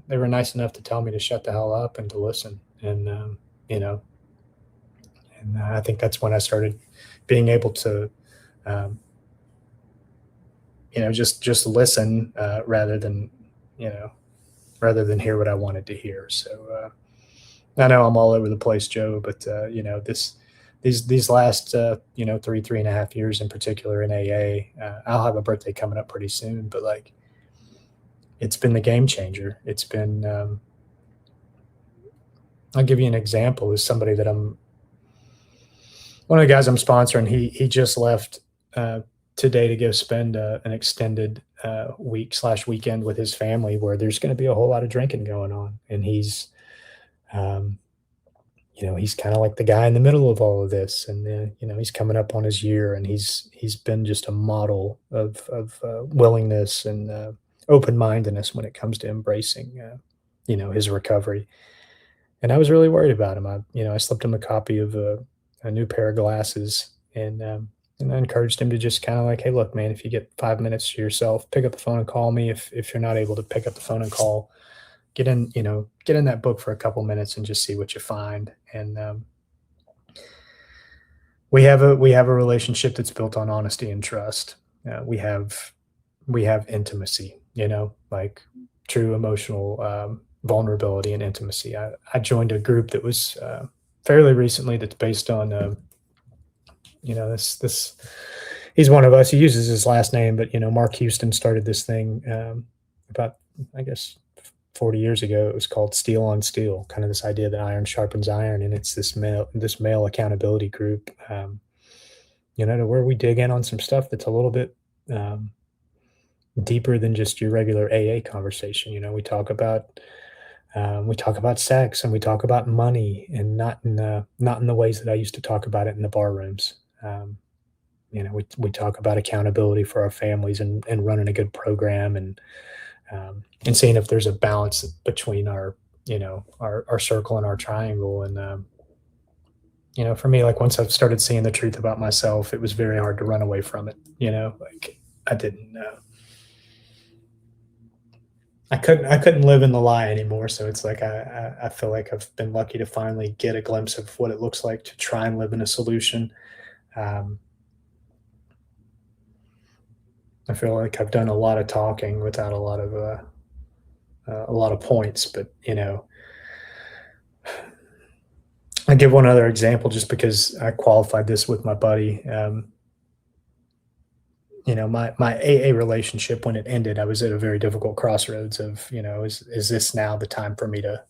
they were nice enough to tell me to shut the hell up and to listen. And, and I think that's when I started being able to, just listen rather than hear what I wanted to hear. So I know I'm all over the place, Joe, but these last 3.5 years in particular in AA, I'll have a birthday coming up pretty soon, but like, it's been the game changer. It's been I'll give you an example. Is somebody that one of the guys I'm sponsoring, he just left today to go spend an extended weekend with his family, where there's going to be a whole lot of drinking going on. And he's he's kind of like the guy in the middle of all of this. And, he's coming up on his year, and he's been just a model of willingness and open-mindedness when it comes to embracing, his recovery. And I was really worried about him. I slipped him a copy of a new pair of glasses, and I encouraged him to just kind of like, hey, look, man, if you get 5 minutes to yourself, pick up the phone and call me. If you're not able to pick up the phone and call, get in that book for a couple minutes and just see what you find. And we have a relationship that's built on honesty and trust. We have intimacy, like true emotional vulnerability and intimacy. I joined a group that was fairly recently that's based on this he's one of us. He uses his last name, but Mark Houston started this thing about, I guess, 40 years ago, it was called Steel on Steel, kind of this idea that iron sharpens iron. And it's this male accountability group, to where we dig in on some stuff that's a little bit um, deeper than just your regular AA conversation. We talk about sex, and we talk about money, and not in the ways that I used to talk about it in the bar rooms. We talk about accountability for our families, and running a good program, and seeing if there's a balance between our circle and our triangle. And for me, like, once I've started seeing the truth about myself, it was very hard to run away from it. Like, I didn't. I couldn't live in the lie anymore. So it's like I feel like I've been lucky to finally get a glimpse of what it looks like to try and live in a solution. Um, I feel like I've done a lot of talking without a lot of points, but I give one other example just because I qualified this with my buddy. My AA relationship, when it ended, I was at a very difficult crossroads of, is this now the time for me to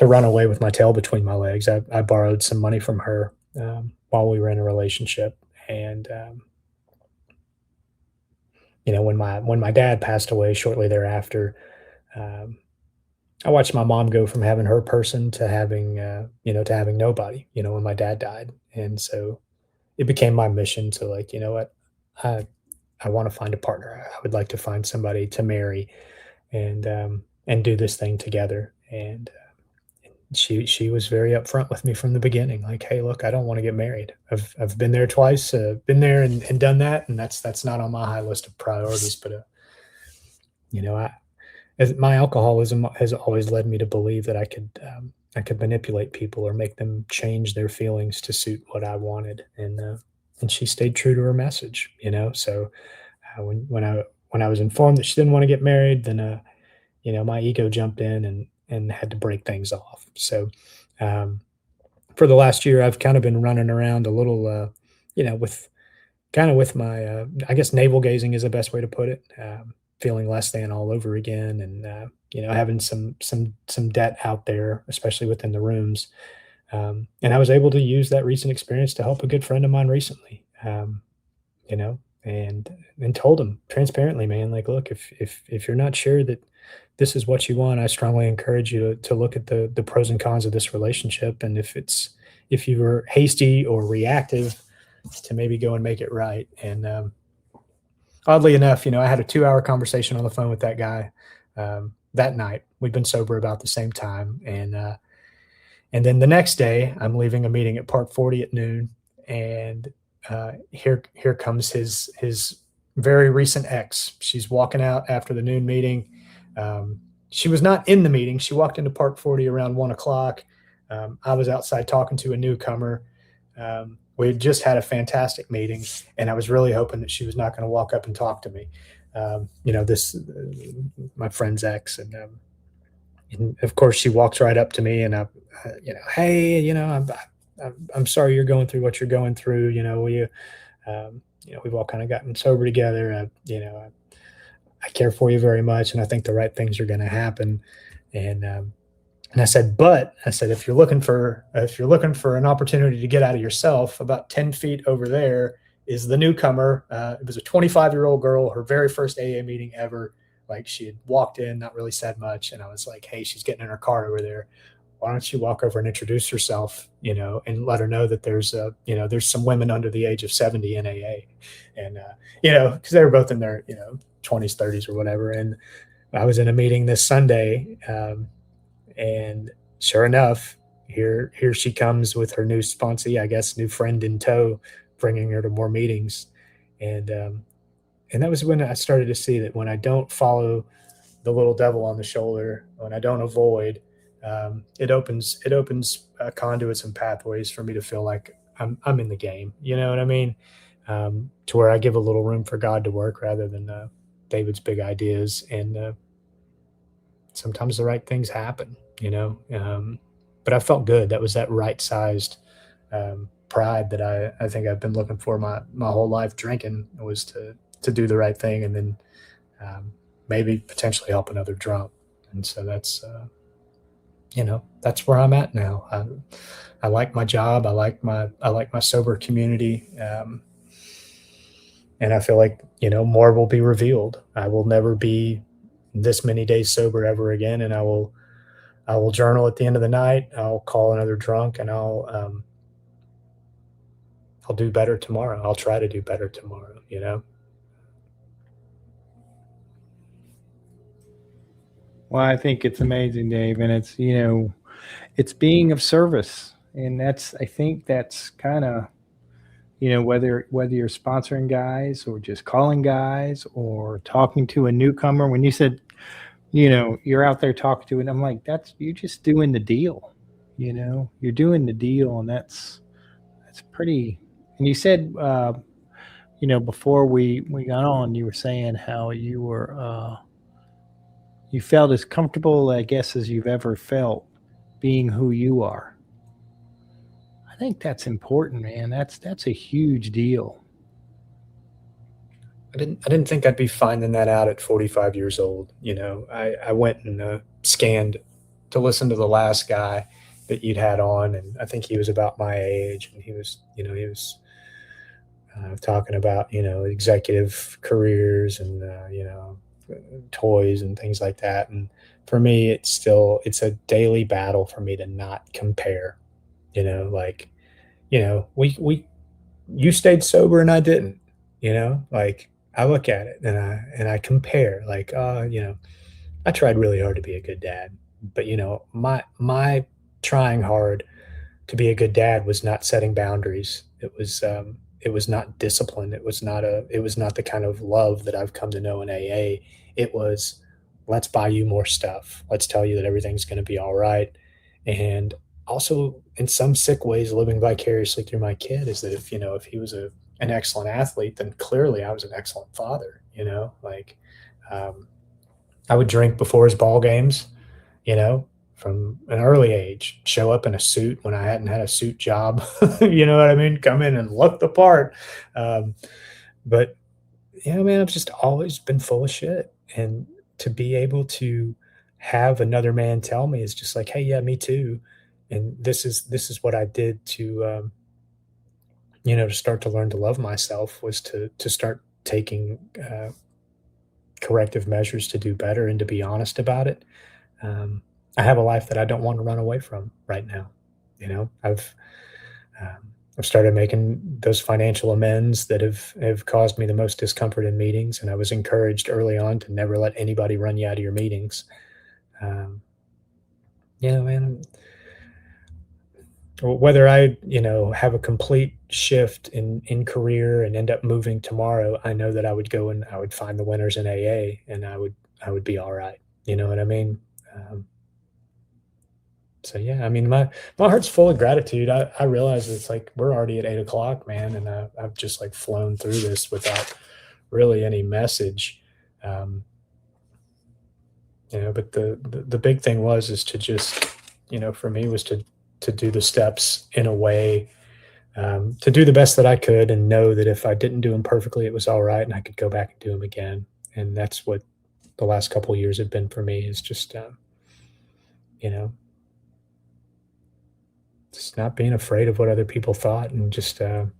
run away with my tail between my legs? I borrowed some money from her while we were in a relationship. And, when my dad passed away shortly thereafter, um, I watched my mom go from having her person to having nobody, when my dad died. And so it became my mission to, like, you know what, I, I want to find a partner. I would like to find somebody to marry, and do this thing together. And she was very upfront with me from the beginning, like, hey, look, I don't want to get married. I've been there twice, been there and done that, and that's not on my high list of priorities. But I as my alcoholism has always led me to believe that I could manipulate people or make them change their feelings to suit what I wanted. And she stayed true to her message. So when I was informed that she didn't want to get married, then my ego jumped in and had to break things off. So um, for the last year, I've kind of been running around a little, with my, I guess, navel gazing is the best way to put it. Feeling less than all over again, and having some debt out there, especially within the rooms. And I was able to use that recent experience to help a good friend of mine recently. You know, and told him transparently, man, like, look, if you're not sure that this is what you want, I strongly encourage you to look at the pros and cons of this relationship, and if you were hasty or reactive, to maybe go and make it right. And oddly enough, I had a 2-hour conversation on the phone with that guy that night. We'd been sober about the same time, and then the next day, I'm leaving a meeting at Park 40 at noon, and here comes his very recent ex. She's walking out after the noon meeting. She was not in the meeting. She walked into Park 40 around 1 o'clock. I was outside talking to a newcomer. We had just had a fantastic meeting, and I was really hoping that she was not going to walk up and talk to me. My friend's ex, and of course she walks right up to me, and hey, I'm sorry you're going through what you're going through. We've all kind of gotten sober together. I care for you very much, and I think the right things are going to happen. And I said, if you're looking for an opportunity to get out of yourself, about 10 feet over there is the newcomer. It was a 25-year-old girl, her very first AA meeting ever. Like, she had walked in, not really said much, and I was like, hey, she's getting in her car over there. Why don't you walk over and introduce herself, and let her know that there's some women under the age of 70 in AA, and because they were both in their 20s, 30s, or whatever. And I was in a meeting this Sunday. And sure enough, here she comes with her new sponsee, I guess, new friend in tow, bringing her to more meetings. And that was when I started to see that when I don't follow the little devil on the shoulder, when I don't avoid, it opens conduits and pathways for me to feel like I'm in the game. You know what I mean? To where I give a little room for God to work rather than David's big ideas. And sometimes the right things happen. But I felt good. That was that right-sized pride that I think I've been looking for my whole life. Drinking was to do the right thing, and then maybe potentially help another drunk. And so that's, that's where I'm at now. I like my job. I like my sober community. And I feel like, more will be revealed. I will never be this many days sober ever again. And I will journal at the end of the night. I'll call another drunk, and I'll do better tomorrow. I'll try to do better tomorrow, Well, I think it's amazing, Dave, and it's it's being of service, and I think that's kind of whether you're sponsoring guys or just calling guys or talking to a newcomer. When you said you're out there talking to it, I'm like, you're just doing the deal. You're doing the deal, and that's pretty. And you said before we got on, you were saying how you were you felt as comfortable, I guess, as you've ever felt being who you are. I think that's important, man. That's a huge deal. I didn't think I'd be finding that out at 45 years old. I went and scanned to listen to the last guy that you'd had on, and I think he was about my age, and he was talking about executive careers and toys and things like that. And for me, it's a daily battle for me to not compare. You stayed sober and I didn't. Like I look at it and I compare. Like, I tried really hard to be a good dad, but my trying hard to be a good dad was not setting boundaries. It was not discipline. It was not the kind of love that I've come to know in AA. It was, let's buy you more stuff. Let's tell you that everything's going to be all right. And also, in some sick ways, living vicariously through my kid is that if he was an excellent athlete, then clearly I was an excellent father. I would drink before his ball games, from an early age, show up in a suit when I hadn't had a suit job, you know what I mean? Come in and look the part. But man, I've just always been full of shit. And to be able to have another man tell me is just like, hey, yeah, me too. And this is what I did to, to start to learn to love myself, was to start taking corrective measures to do better and to be honest about it. I have a life that I don't want to run away from right now. I've started making those financial amends that have caused me the most discomfort in meetings. And I was encouraged early on to never let anybody run you out of your meetings. Man, whether I, have a complete shift in career and end up moving tomorrow, I know that I would go and I would find the winners in AA, and I would be all right. You know what I mean? So yeah, I mean, my heart's full of gratitude. I realize it's like we're already at 8:00, man, and I've just like flown through this without really any message. But the big thing is to just, for me, was to do the steps in a way, to do the best that I could, and know that if I didn't do them perfectly, it was all right, and I could go back and do them again. And that's what the last couple of years have been for me, is just, just not being afraid of what other people thought, and just, doing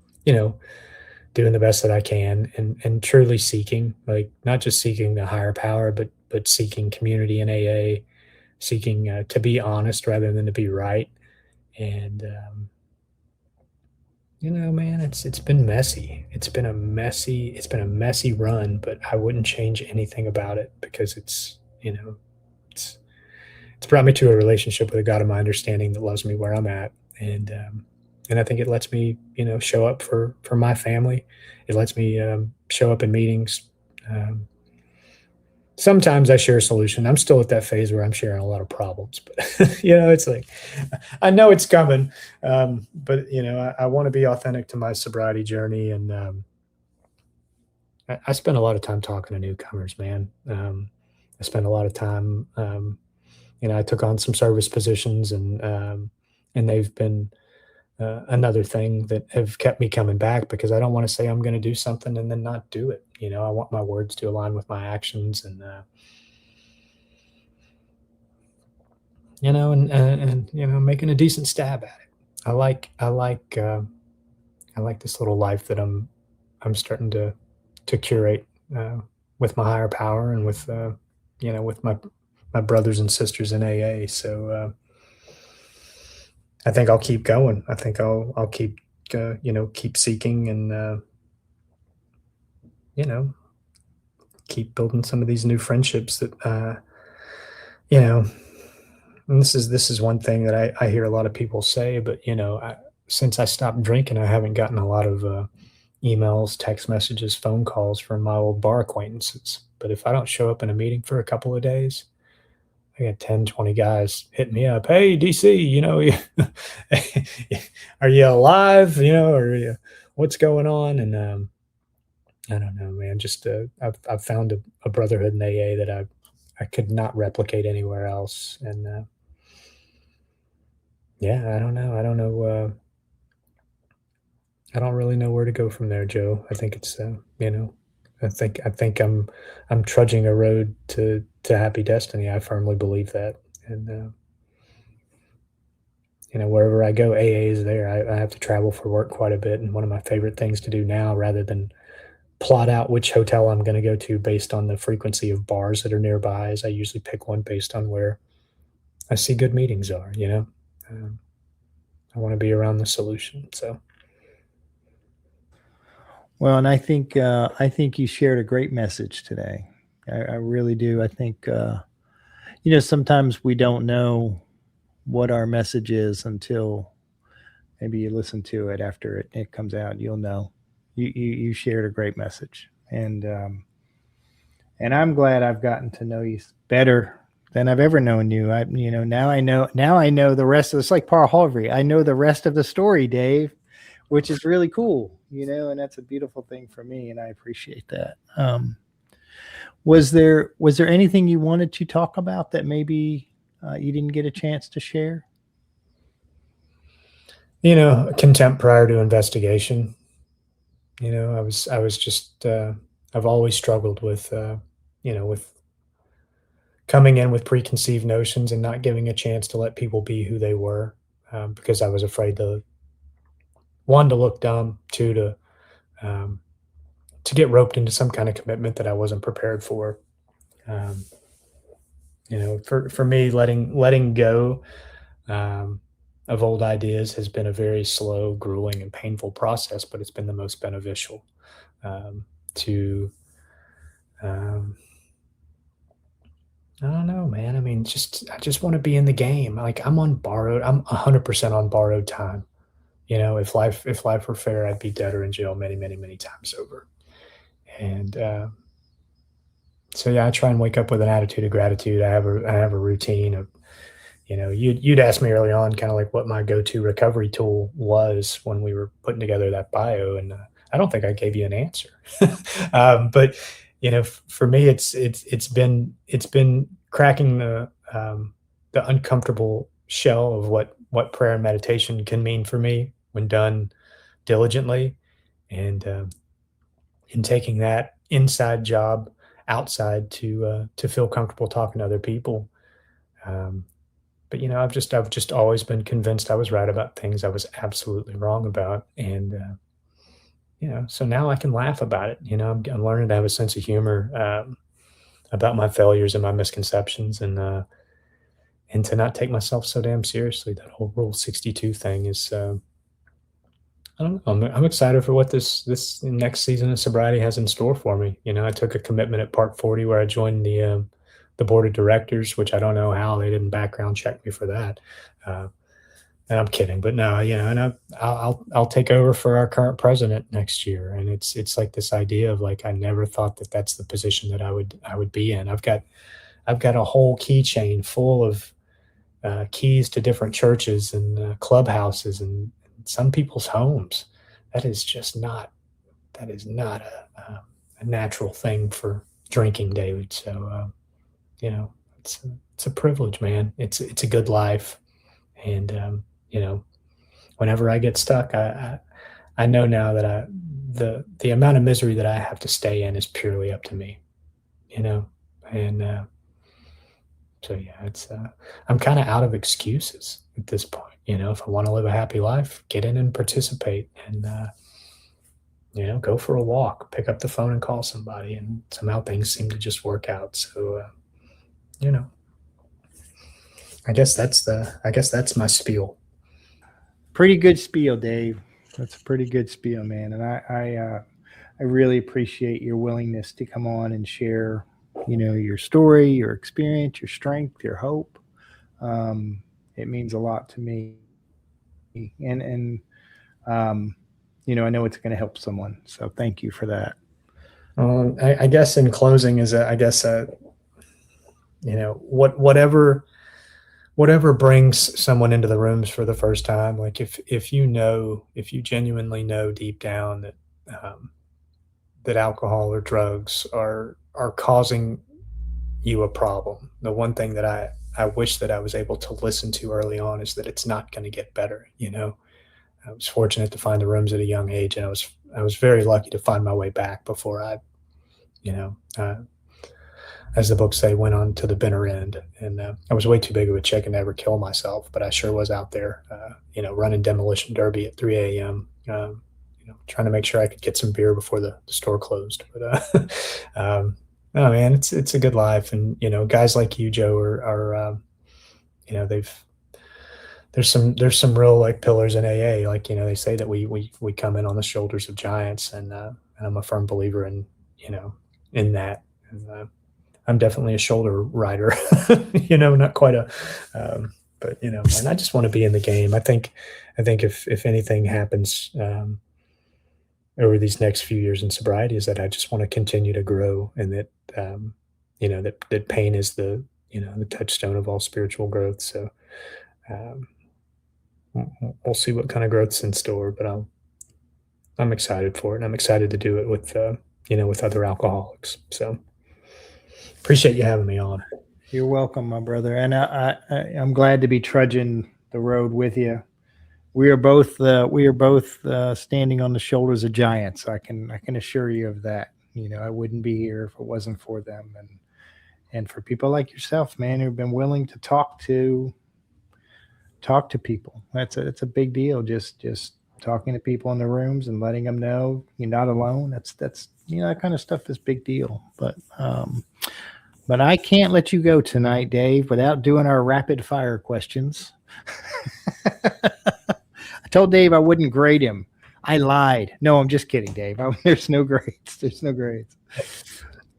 the best that I can, and truly seeking, like, not just seeking the higher power, but seeking community in AA, seeking to be honest rather than to be right. And, man, it's been messy. It's been a messy run, but I wouldn't change anything about it, because it's brought me to a relationship with a God of my understanding that loves me where I'm at. And I think it lets me, show up for my family. It lets me show up in meetings. Sometimes I share a solution. I'm still at that phase where I'm sharing a lot of problems, but it's like, I know it's coming. But I want to be authentic to my sobriety journey. And I spend a lot of time talking to newcomers, man. I spend a lot of time, I took on some service positions, and they've been another thing that have kept me coming back, because I don't want to say I'm going to do something and then not do it. I want my words to align with my actions. And and making a decent stab at it. I like this little life that I'm starting to curate with my higher power and with my brothers and sisters in AA. So I think I'll keep going. I think I'll keep keep seeking and you know keep building some of these new friendships that you know and this is one thing that I hear a lot of people say, but since I stopped drinking, I haven't gotten a lot of emails, text messages, phone calls from my old bar acquaintances. But if I don't show up in a meeting for a couple of days, I got 10, 20 guys hitting me up. Hey, DC, are you alive? What's going on? And I don't know, man. Just I've found a brotherhood in AA that I could not replicate anywhere else. And yeah, I don't know. I don't know. I don't really know where to go from there, Joe. I think it's I think I'm trudging a road to happy destiny. I firmly believe that, and wherever I go, AA is there. I have to travel for work quite a bit, and one of my favorite things to do now, rather than plot out which hotel I'm going to go to based on the frequency of bars that are nearby, is I usually pick one based on where I see good meetings are. Um, I want to be around the solution. So. Well, and I think you shared a great message today. I really do. I think sometimes we don't know what our message is until maybe you listen to it after it comes out. You'll know. You shared a great message, and I'm glad I've gotten to know you better than I've ever known you. Now I know the rest of. It's like Paul Harvey. I know the rest of the story, Dave, which is really cool, and that's a beautiful thing for me, and I appreciate that. Was there anything you wanted to talk about that maybe you didn't get a chance to share? Contempt prior to investigation. I was just I've always struggled with coming in with preconceived notions and not giving a chance to let people be who they were, because I was afraid to, one, to look dumb, two, to get roped into some kind of commitment that I wasn't prepared for. Um, for me, letting go of old ideas has been a very slow, grueling, and painful process, but it's been the most beneficial to. Um, I don't know, man. I mean, I just want to be in the game. Like I'm 100% on borrowed time. If life were fair, I'd be dead or in jail many, many, many times over. And so yeah, I try and wake up with an attitude of gratitude. I have a routine of, you'd asked me early on, kind of like what my go-to recovery tool was when we were putting together that bio, and I don't think I gave you an answer. But for me, it's been cracking the uncomfortable shell of what prayer and meditation can mean for me when done diligently, and taking that inside job outside to feel comfortable talking to other people. Um, but I've just always been convinced I was right about things I was absolutely wrong about, and so now I can laugh about it. I'm learning to have a sense of humor about my failures and my misconceptions, and to not take myself so damn seriously. That whole Rule 62 thing is. I don't know. I'm excited for what this next season of sobriety has in store for me. I took a commitment at Park 40 where I joined the board of directors, which I don't know how they didn't background check me for that. And I'm kidding, but no, and I'll take over for our current president next year, and it's like this idea of like I never thought that that's the position that I would be in. I've got a whole keychain full of keys to different churches and clubhouses and some people's homes. That is just not. That is not a natural thing for drinking, David. So it's a privilege, man. It's a good life, and whenever I get stuck, I know now that the amount of misery that I have to stay in is purely up to me. And So yeah, it's I'm kind of out of excuses at this point. If I want to live a happy life, get in and participate, and go for a walk, pick up the phone and call somebody, and somehow things seem to just work out. So you know, I guess that's my spiel. Pretty good spiel, Dave. That's a pretty good spiel, man. And I really appreciate your willingness to come on and share, your story, your experience, your strength, your hope. It means a lot to me, and I know it's going to help someone. So thank you for that. I guess in closing is whatever brings someone into the rooms for the first time, like if you genuinely know deep down that alcohol or drugs are causing you a problem, the one thing that I wish that I was able to listen to early on is that it's not going to get better. I was fortunate to find the rooms at a young age, and I was very lucky to find my way back before I, as the books say, went on to the bitter end. And I was way too big of a chicken to ever kill myself, but I sure was out there, running demolition derby at 3 a.m. Trying to make sure I could get some beer before the store closed. But no, man, it's a good life, and guys like you, Joe, are there's some real like pillars in AA. Like they say that we come in on the shoulders of giants, and I'm a firm believer in that. And, I'm definitely a shoulder rider, not quite but and I just want to be in the game. I think if anything happens over these next few years in sobriety, is that I just want to continue to grow, and that that pain is the touchstone of all spiritual growth. So we'll see what kind of growth's in store, but I'm excited for it, and I'm excited to do it with with other alcoholics. So appreciate you having me on. You're welcome, my brother, and I'm glad to be trudging the road with you. We are both standing on the shoulders of giants. I can assure you of that. I wouldn't be here if it wasn't for them, and for people like yourself, man, who've been willing to talk to people. That's a big deal. Just talking to people in the rooms and letting them know you're not alone. That's that kind of stuff is big deal. But I can't let you go tonight, Dave, without doing our rapid fire questions. I told Dave I wouldn't grade him. I lied. No, I'm just kidding, Dave. There's no grades. There's no grades.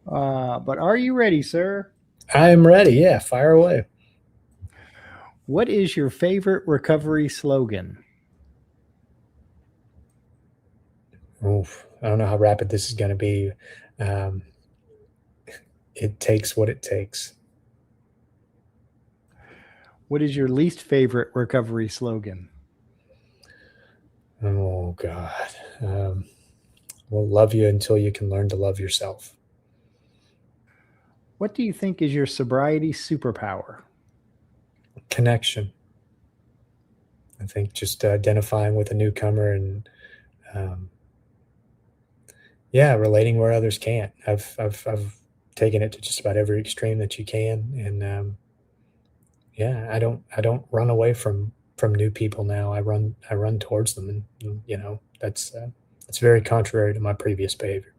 But are you ready, sir? I am ready. Yeah, fire away. What is your favorite recovery slogan? Oof, I don't know how rapid this is going to be. It takes what it takes. What is your least favorite recovery slogan? Oh, God. We'll love you until you can learn to love yourself. What do you think is your sobriety superpower? Connection. I think just identifying with a newcomer and, relating where others can't. I've taken it to just about every extreme that you can, and I don't run away from new people now. I run towards them, and that's very contrary to my previous behavior.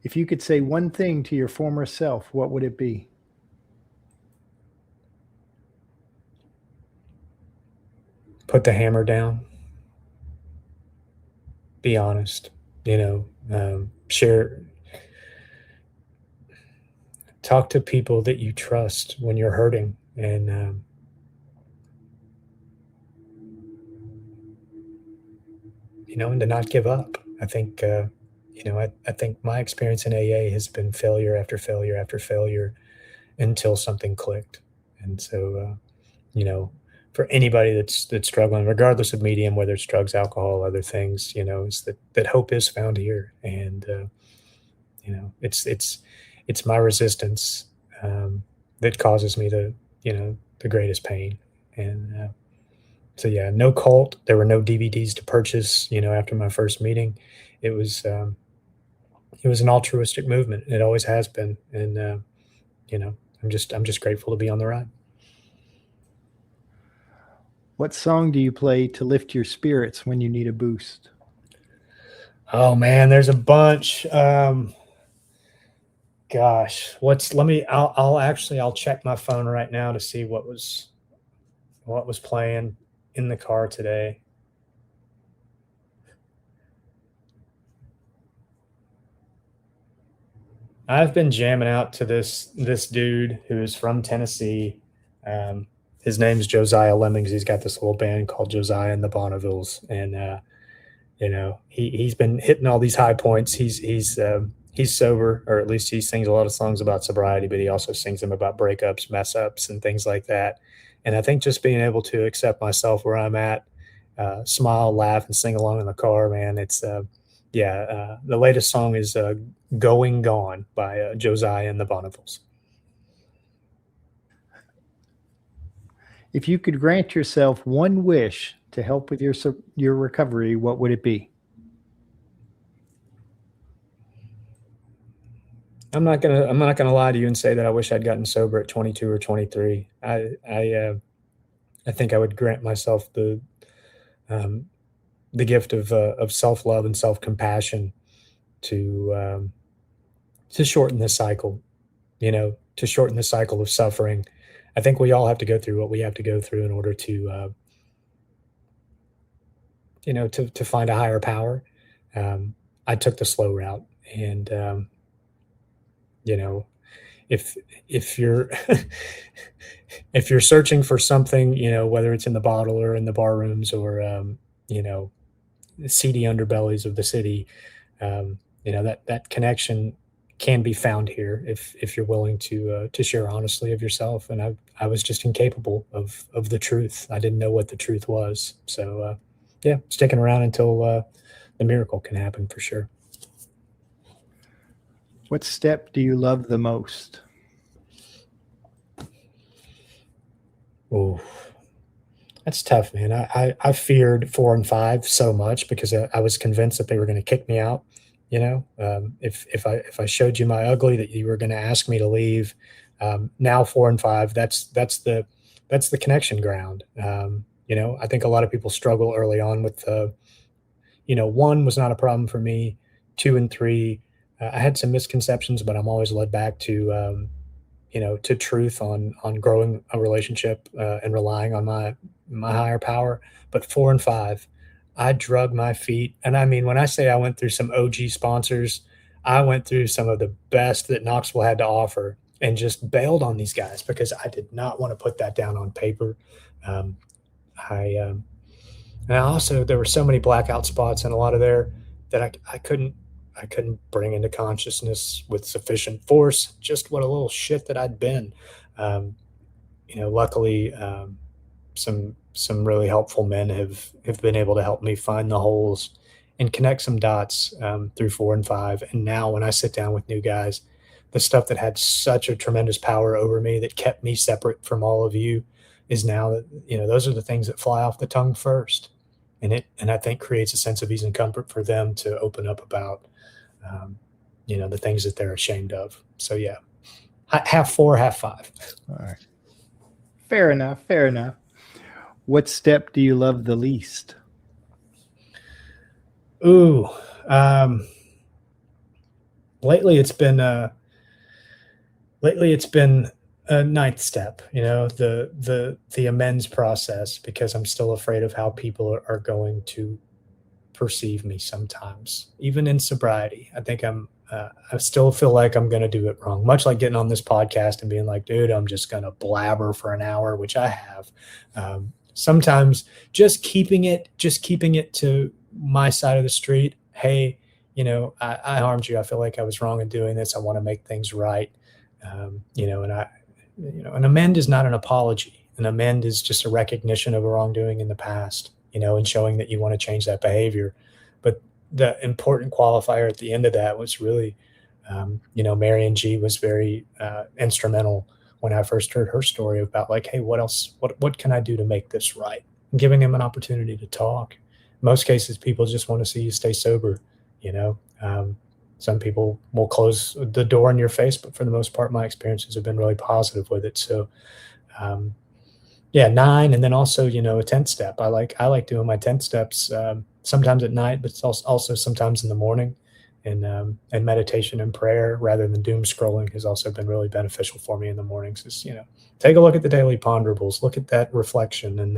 If you could say one thing to your former self, what would it be? Put the hammer down. Be honest. Share. Talk to people that you trust when you're hurting, and and to not give up. I think I think my experience in AA has been failure after failure after failure until something clicked. And so for anybody that's struggling, regardless of medium, whether it's drugs, alcohol, other things, is that hope is found here. And it's my resistance that causes me the greatest pain. And no cult. There were no DVDs to purchase. After my first meeting, it was an altruistic movement. It always has been. And I'm just grateful to be on the ride. What song do you play to lift your spirits when you need a boost? Oh man, there's a bunch. Gosh, I'll check my phone right now to see what was playing in the car today. I've been jamming out to this dude who is from Tennessee. His name's Josiah Lemmings. He's got this little band called Josiah and the Bonnevilles, and he's been hitting all these high points. He's sober, or at least he sings a lot of songs about sobriety, but he also sings them about breakups, mess ups, and things like that. And I think just being able to accept myself where I'm at, smile, laugh, and sing along in the car, man, it's the latest song is Going Gone by Josiah and the Bonnevilles. If you could grant yourself one wish to help with your recovery, what would it be? I'm not gonna lie to you and say that I wish I'd gotten sober at 22 or 23. I think I would grant myself the gift of self-love and self-compassion to shorten the cycle, to shorten the cycle of suffering. I think we all have to go through what we have to go through in order to to find a higher power. I took the slow route, and if you're if you're searching for something, whether it's in the bottle or in the bar rooms or the seedy underbellies of the city, that connection can be found here if you're willing to share honestly of yourself. And I was just incapable of the truth. I didn't know what the truth was. So sticking around until the miracle can happen for sure. What step do you love the most? Oh, that's tough, man. I feared 4 and 5 so much because I was convinced that they were going to kick me out. If I showed you my ugly, that you were going to ask me to leave. Now 4 and 5, that's the connection ground. I think a lot of people struggle early on with 1 was not a problem for me. 2 and 3, I had some misconceptions, but I'm always led back to to truth on growing a relationship and relying on my higher power. But 4 and 5, I drug my feet. And I mean, when I say I went through some OG sponsors, I went through some of the best that Knoxville had to offer and just bailed on these guys because I did not want to put that down on paper. And also there were so many blackout spots in a lot of there that I couldn't bring into consciousness with sufficient force just what a little shit that I'd been. Luckily, some really helpful men have been able to help me find the holes and connect some dots through 4 and 5. And now when I sit down with new guys, the stuff that had such a tremendous power over me that kept me separate from all of you is now that, those are the things that fly off the tongue first. And I think creates a sense of ease and comfort for them to open up about, the things that they're ashamed of. So yeah, half 4, half 5. All right. Fair enough. What step do you love the least? Ooh, lately it's been a 9th step, the amends process, because I'm still afraid of how people are going to perceive me sometimes, even in sobriety. I think I still feel like I'm going to do it wrong, much like getting on this podcast and being like, dude, I'm just going to blabber for an hour, which I have. Sometimes just keeping it to my side of the street. Hey, I harmed you. I feel like I was wrong in doing this. I want to make things right. And an amend is not an apology. An amend is just a recognition of a wrongdoing in the past, and showing that you want to change that behavior. But the important qualifier at the end of that was really, Marion G was very instrumental when I first heard her story about like, hey, what can I do to make this right? And giving them an opportunity to talk. In most cases, people just want to see you stay sober, some people will close the door in your face, but for the most part, my experiences have been really positive with it. So, yeah, 9, and then also, a 10th step. I like doing my 10th steps sometimes at night, but it's also sometimes in the morning. And meditation and prayer rather than doom scrolling has also been really beneficial for me in the mornings. Is take a look at the daily ponderables, look at that reflection, and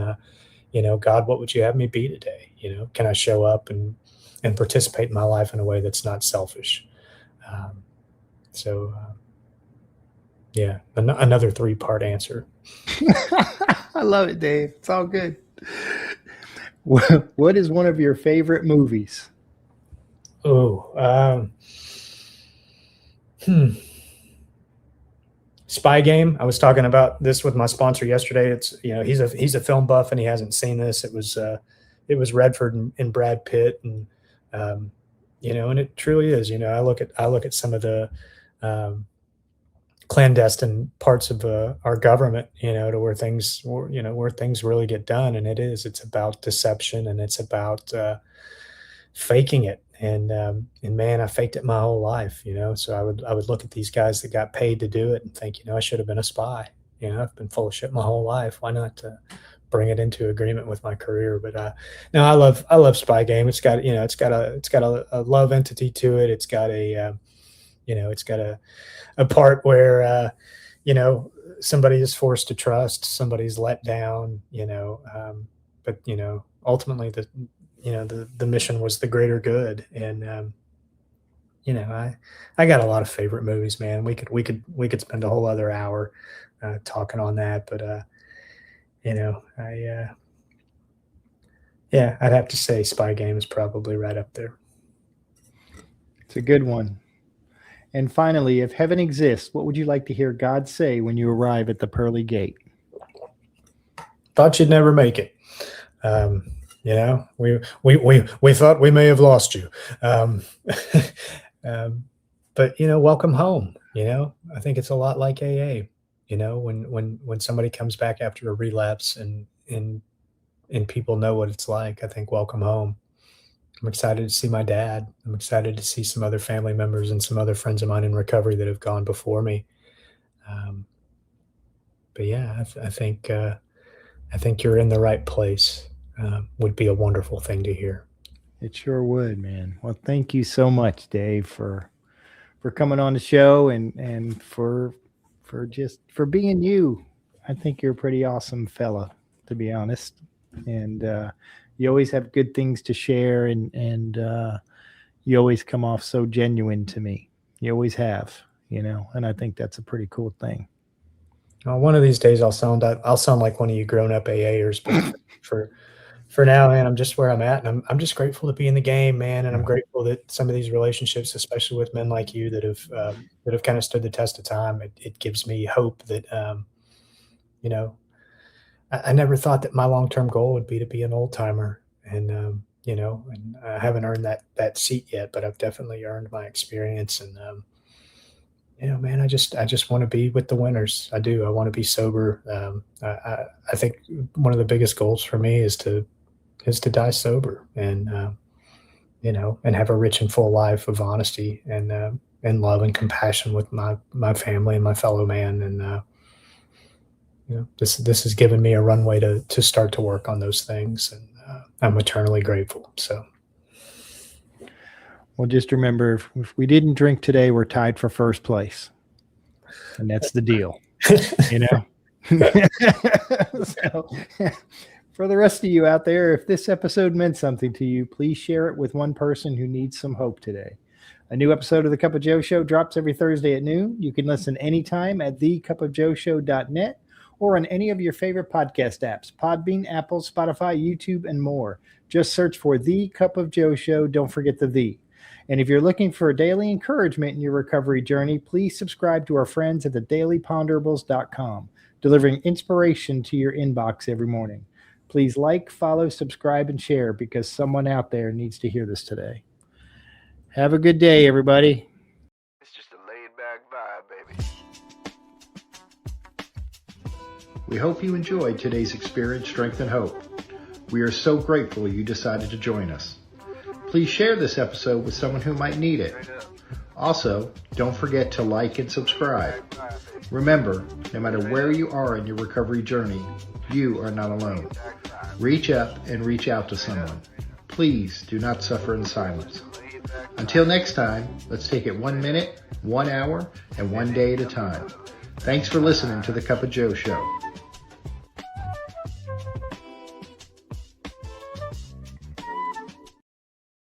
God, what would you have me be today? Can I show up and participate in my life in a way that's not selfish? Yeah, another 3-part answer. I love it, Dave. It's all good. What is one of your favorite movies? Oh, Spy Game. I was talking about this with my sponsor yesterday. It's he's a film buff and he hasn't seen this. It was Redford and Brad Pitt, and and it truly is. I look at some of the clandestine parts of our government, to where things really get done, and it's about deception, and it's about faking it. And man, I faked it my whole life, so I would look at these guys that got paid to do it and think, I should have been a spy. I've been full of shit my whole life. Why not bring it into agreement with my career? But no, I love Spy Game. It's got a love entity to it. It's got a part where somebody is forced to trust, somebody's let down, but ultimately the mission was the greater good. And I got a lot of favorite movies, man. We could spend a whole other hour talking on that, but I'd have to say Spy Game is probably right up there. It's a good one. And finally, if heaven exists, what would you like to hear God say when you arrive at the pearly gate? Thought you'd never make it. We thought we may have lost you. But welcome home. I think it's a lot like AA. When somebody comes back after a relapse and people know what it's like, I think welcome home. I'm excited to see my dad. I'm excited to see some other family members and some other friends of mine in recovery that have gone before me. But yeah, I think you're in the right place. Would be a wonderful thing to hear. It sure would, man. Well, thank you so much, Dave, for coming on the show and for being you. I think you're a pretty awesome fella, to be honest. And you always have good things to share, and you always come off so genuine to me. You always have, and I think that's a pretty cool thing. Well, one of these days I'll sound like one of you grown-up AAers, but for now, man, I'm just where I'm at, and I'm just grateful to be in the game, man. And I'm grateful that some of these relationships, especially with men like you that have kind of stood the test of time, it gives me hope that, I never thought that my long-term goal would be to be an old timer, and and I haven't earned that seat yet, but I've definitely earned my experience. And man, I just want to be with the winners. I do. I want to be sober. I think one of the biggest goals for me is to die sober, and and have a rich and full life of honesty and love and compassion with my family and my fellow man. And this has given me a runway to start to work on those things, and I'm eternally grateful. So. Well, just remember, if we didn't drink today, we're tied for first place. And that's the deal, So, for the rest of you out there, if this episode meant something to you, please share it with one person who needs some hope today. A new episode of The Cup of Joe Show drops every Thursday at noon. You can listen anytime at thecupofjoeshow.net or on any of your favorite podcast apps, Podbean, Apple, Spotify, YouTube, and more. Just search for The Cup of Joe Show. Don't forget the "the." And if you're looking for daily encouragement in your recovery journey, please subscribe to our friends at thedailyponderables.com, delivering inspiration to your inbox every morning. Please like, follow, subscribe, and share, because someone out there needs to hear this today. Have a good day, everybody. It's just a laid-back vibe, baby. We hope you enjoyed today's Experience, Strength, and Hope. We are so grateful you decided to join us. Please share this episode with someone who might need it. Also, don't forget to like and subscribe. Remember, no matter where you are in your recovery journey, you are not alone. Reach up and reach out to someone. Please do not suffer in silence. Until next time, let's take it 1 minute, 1 hour, and 1 day at a time. Thanks for listening to the Cup of Joe Show.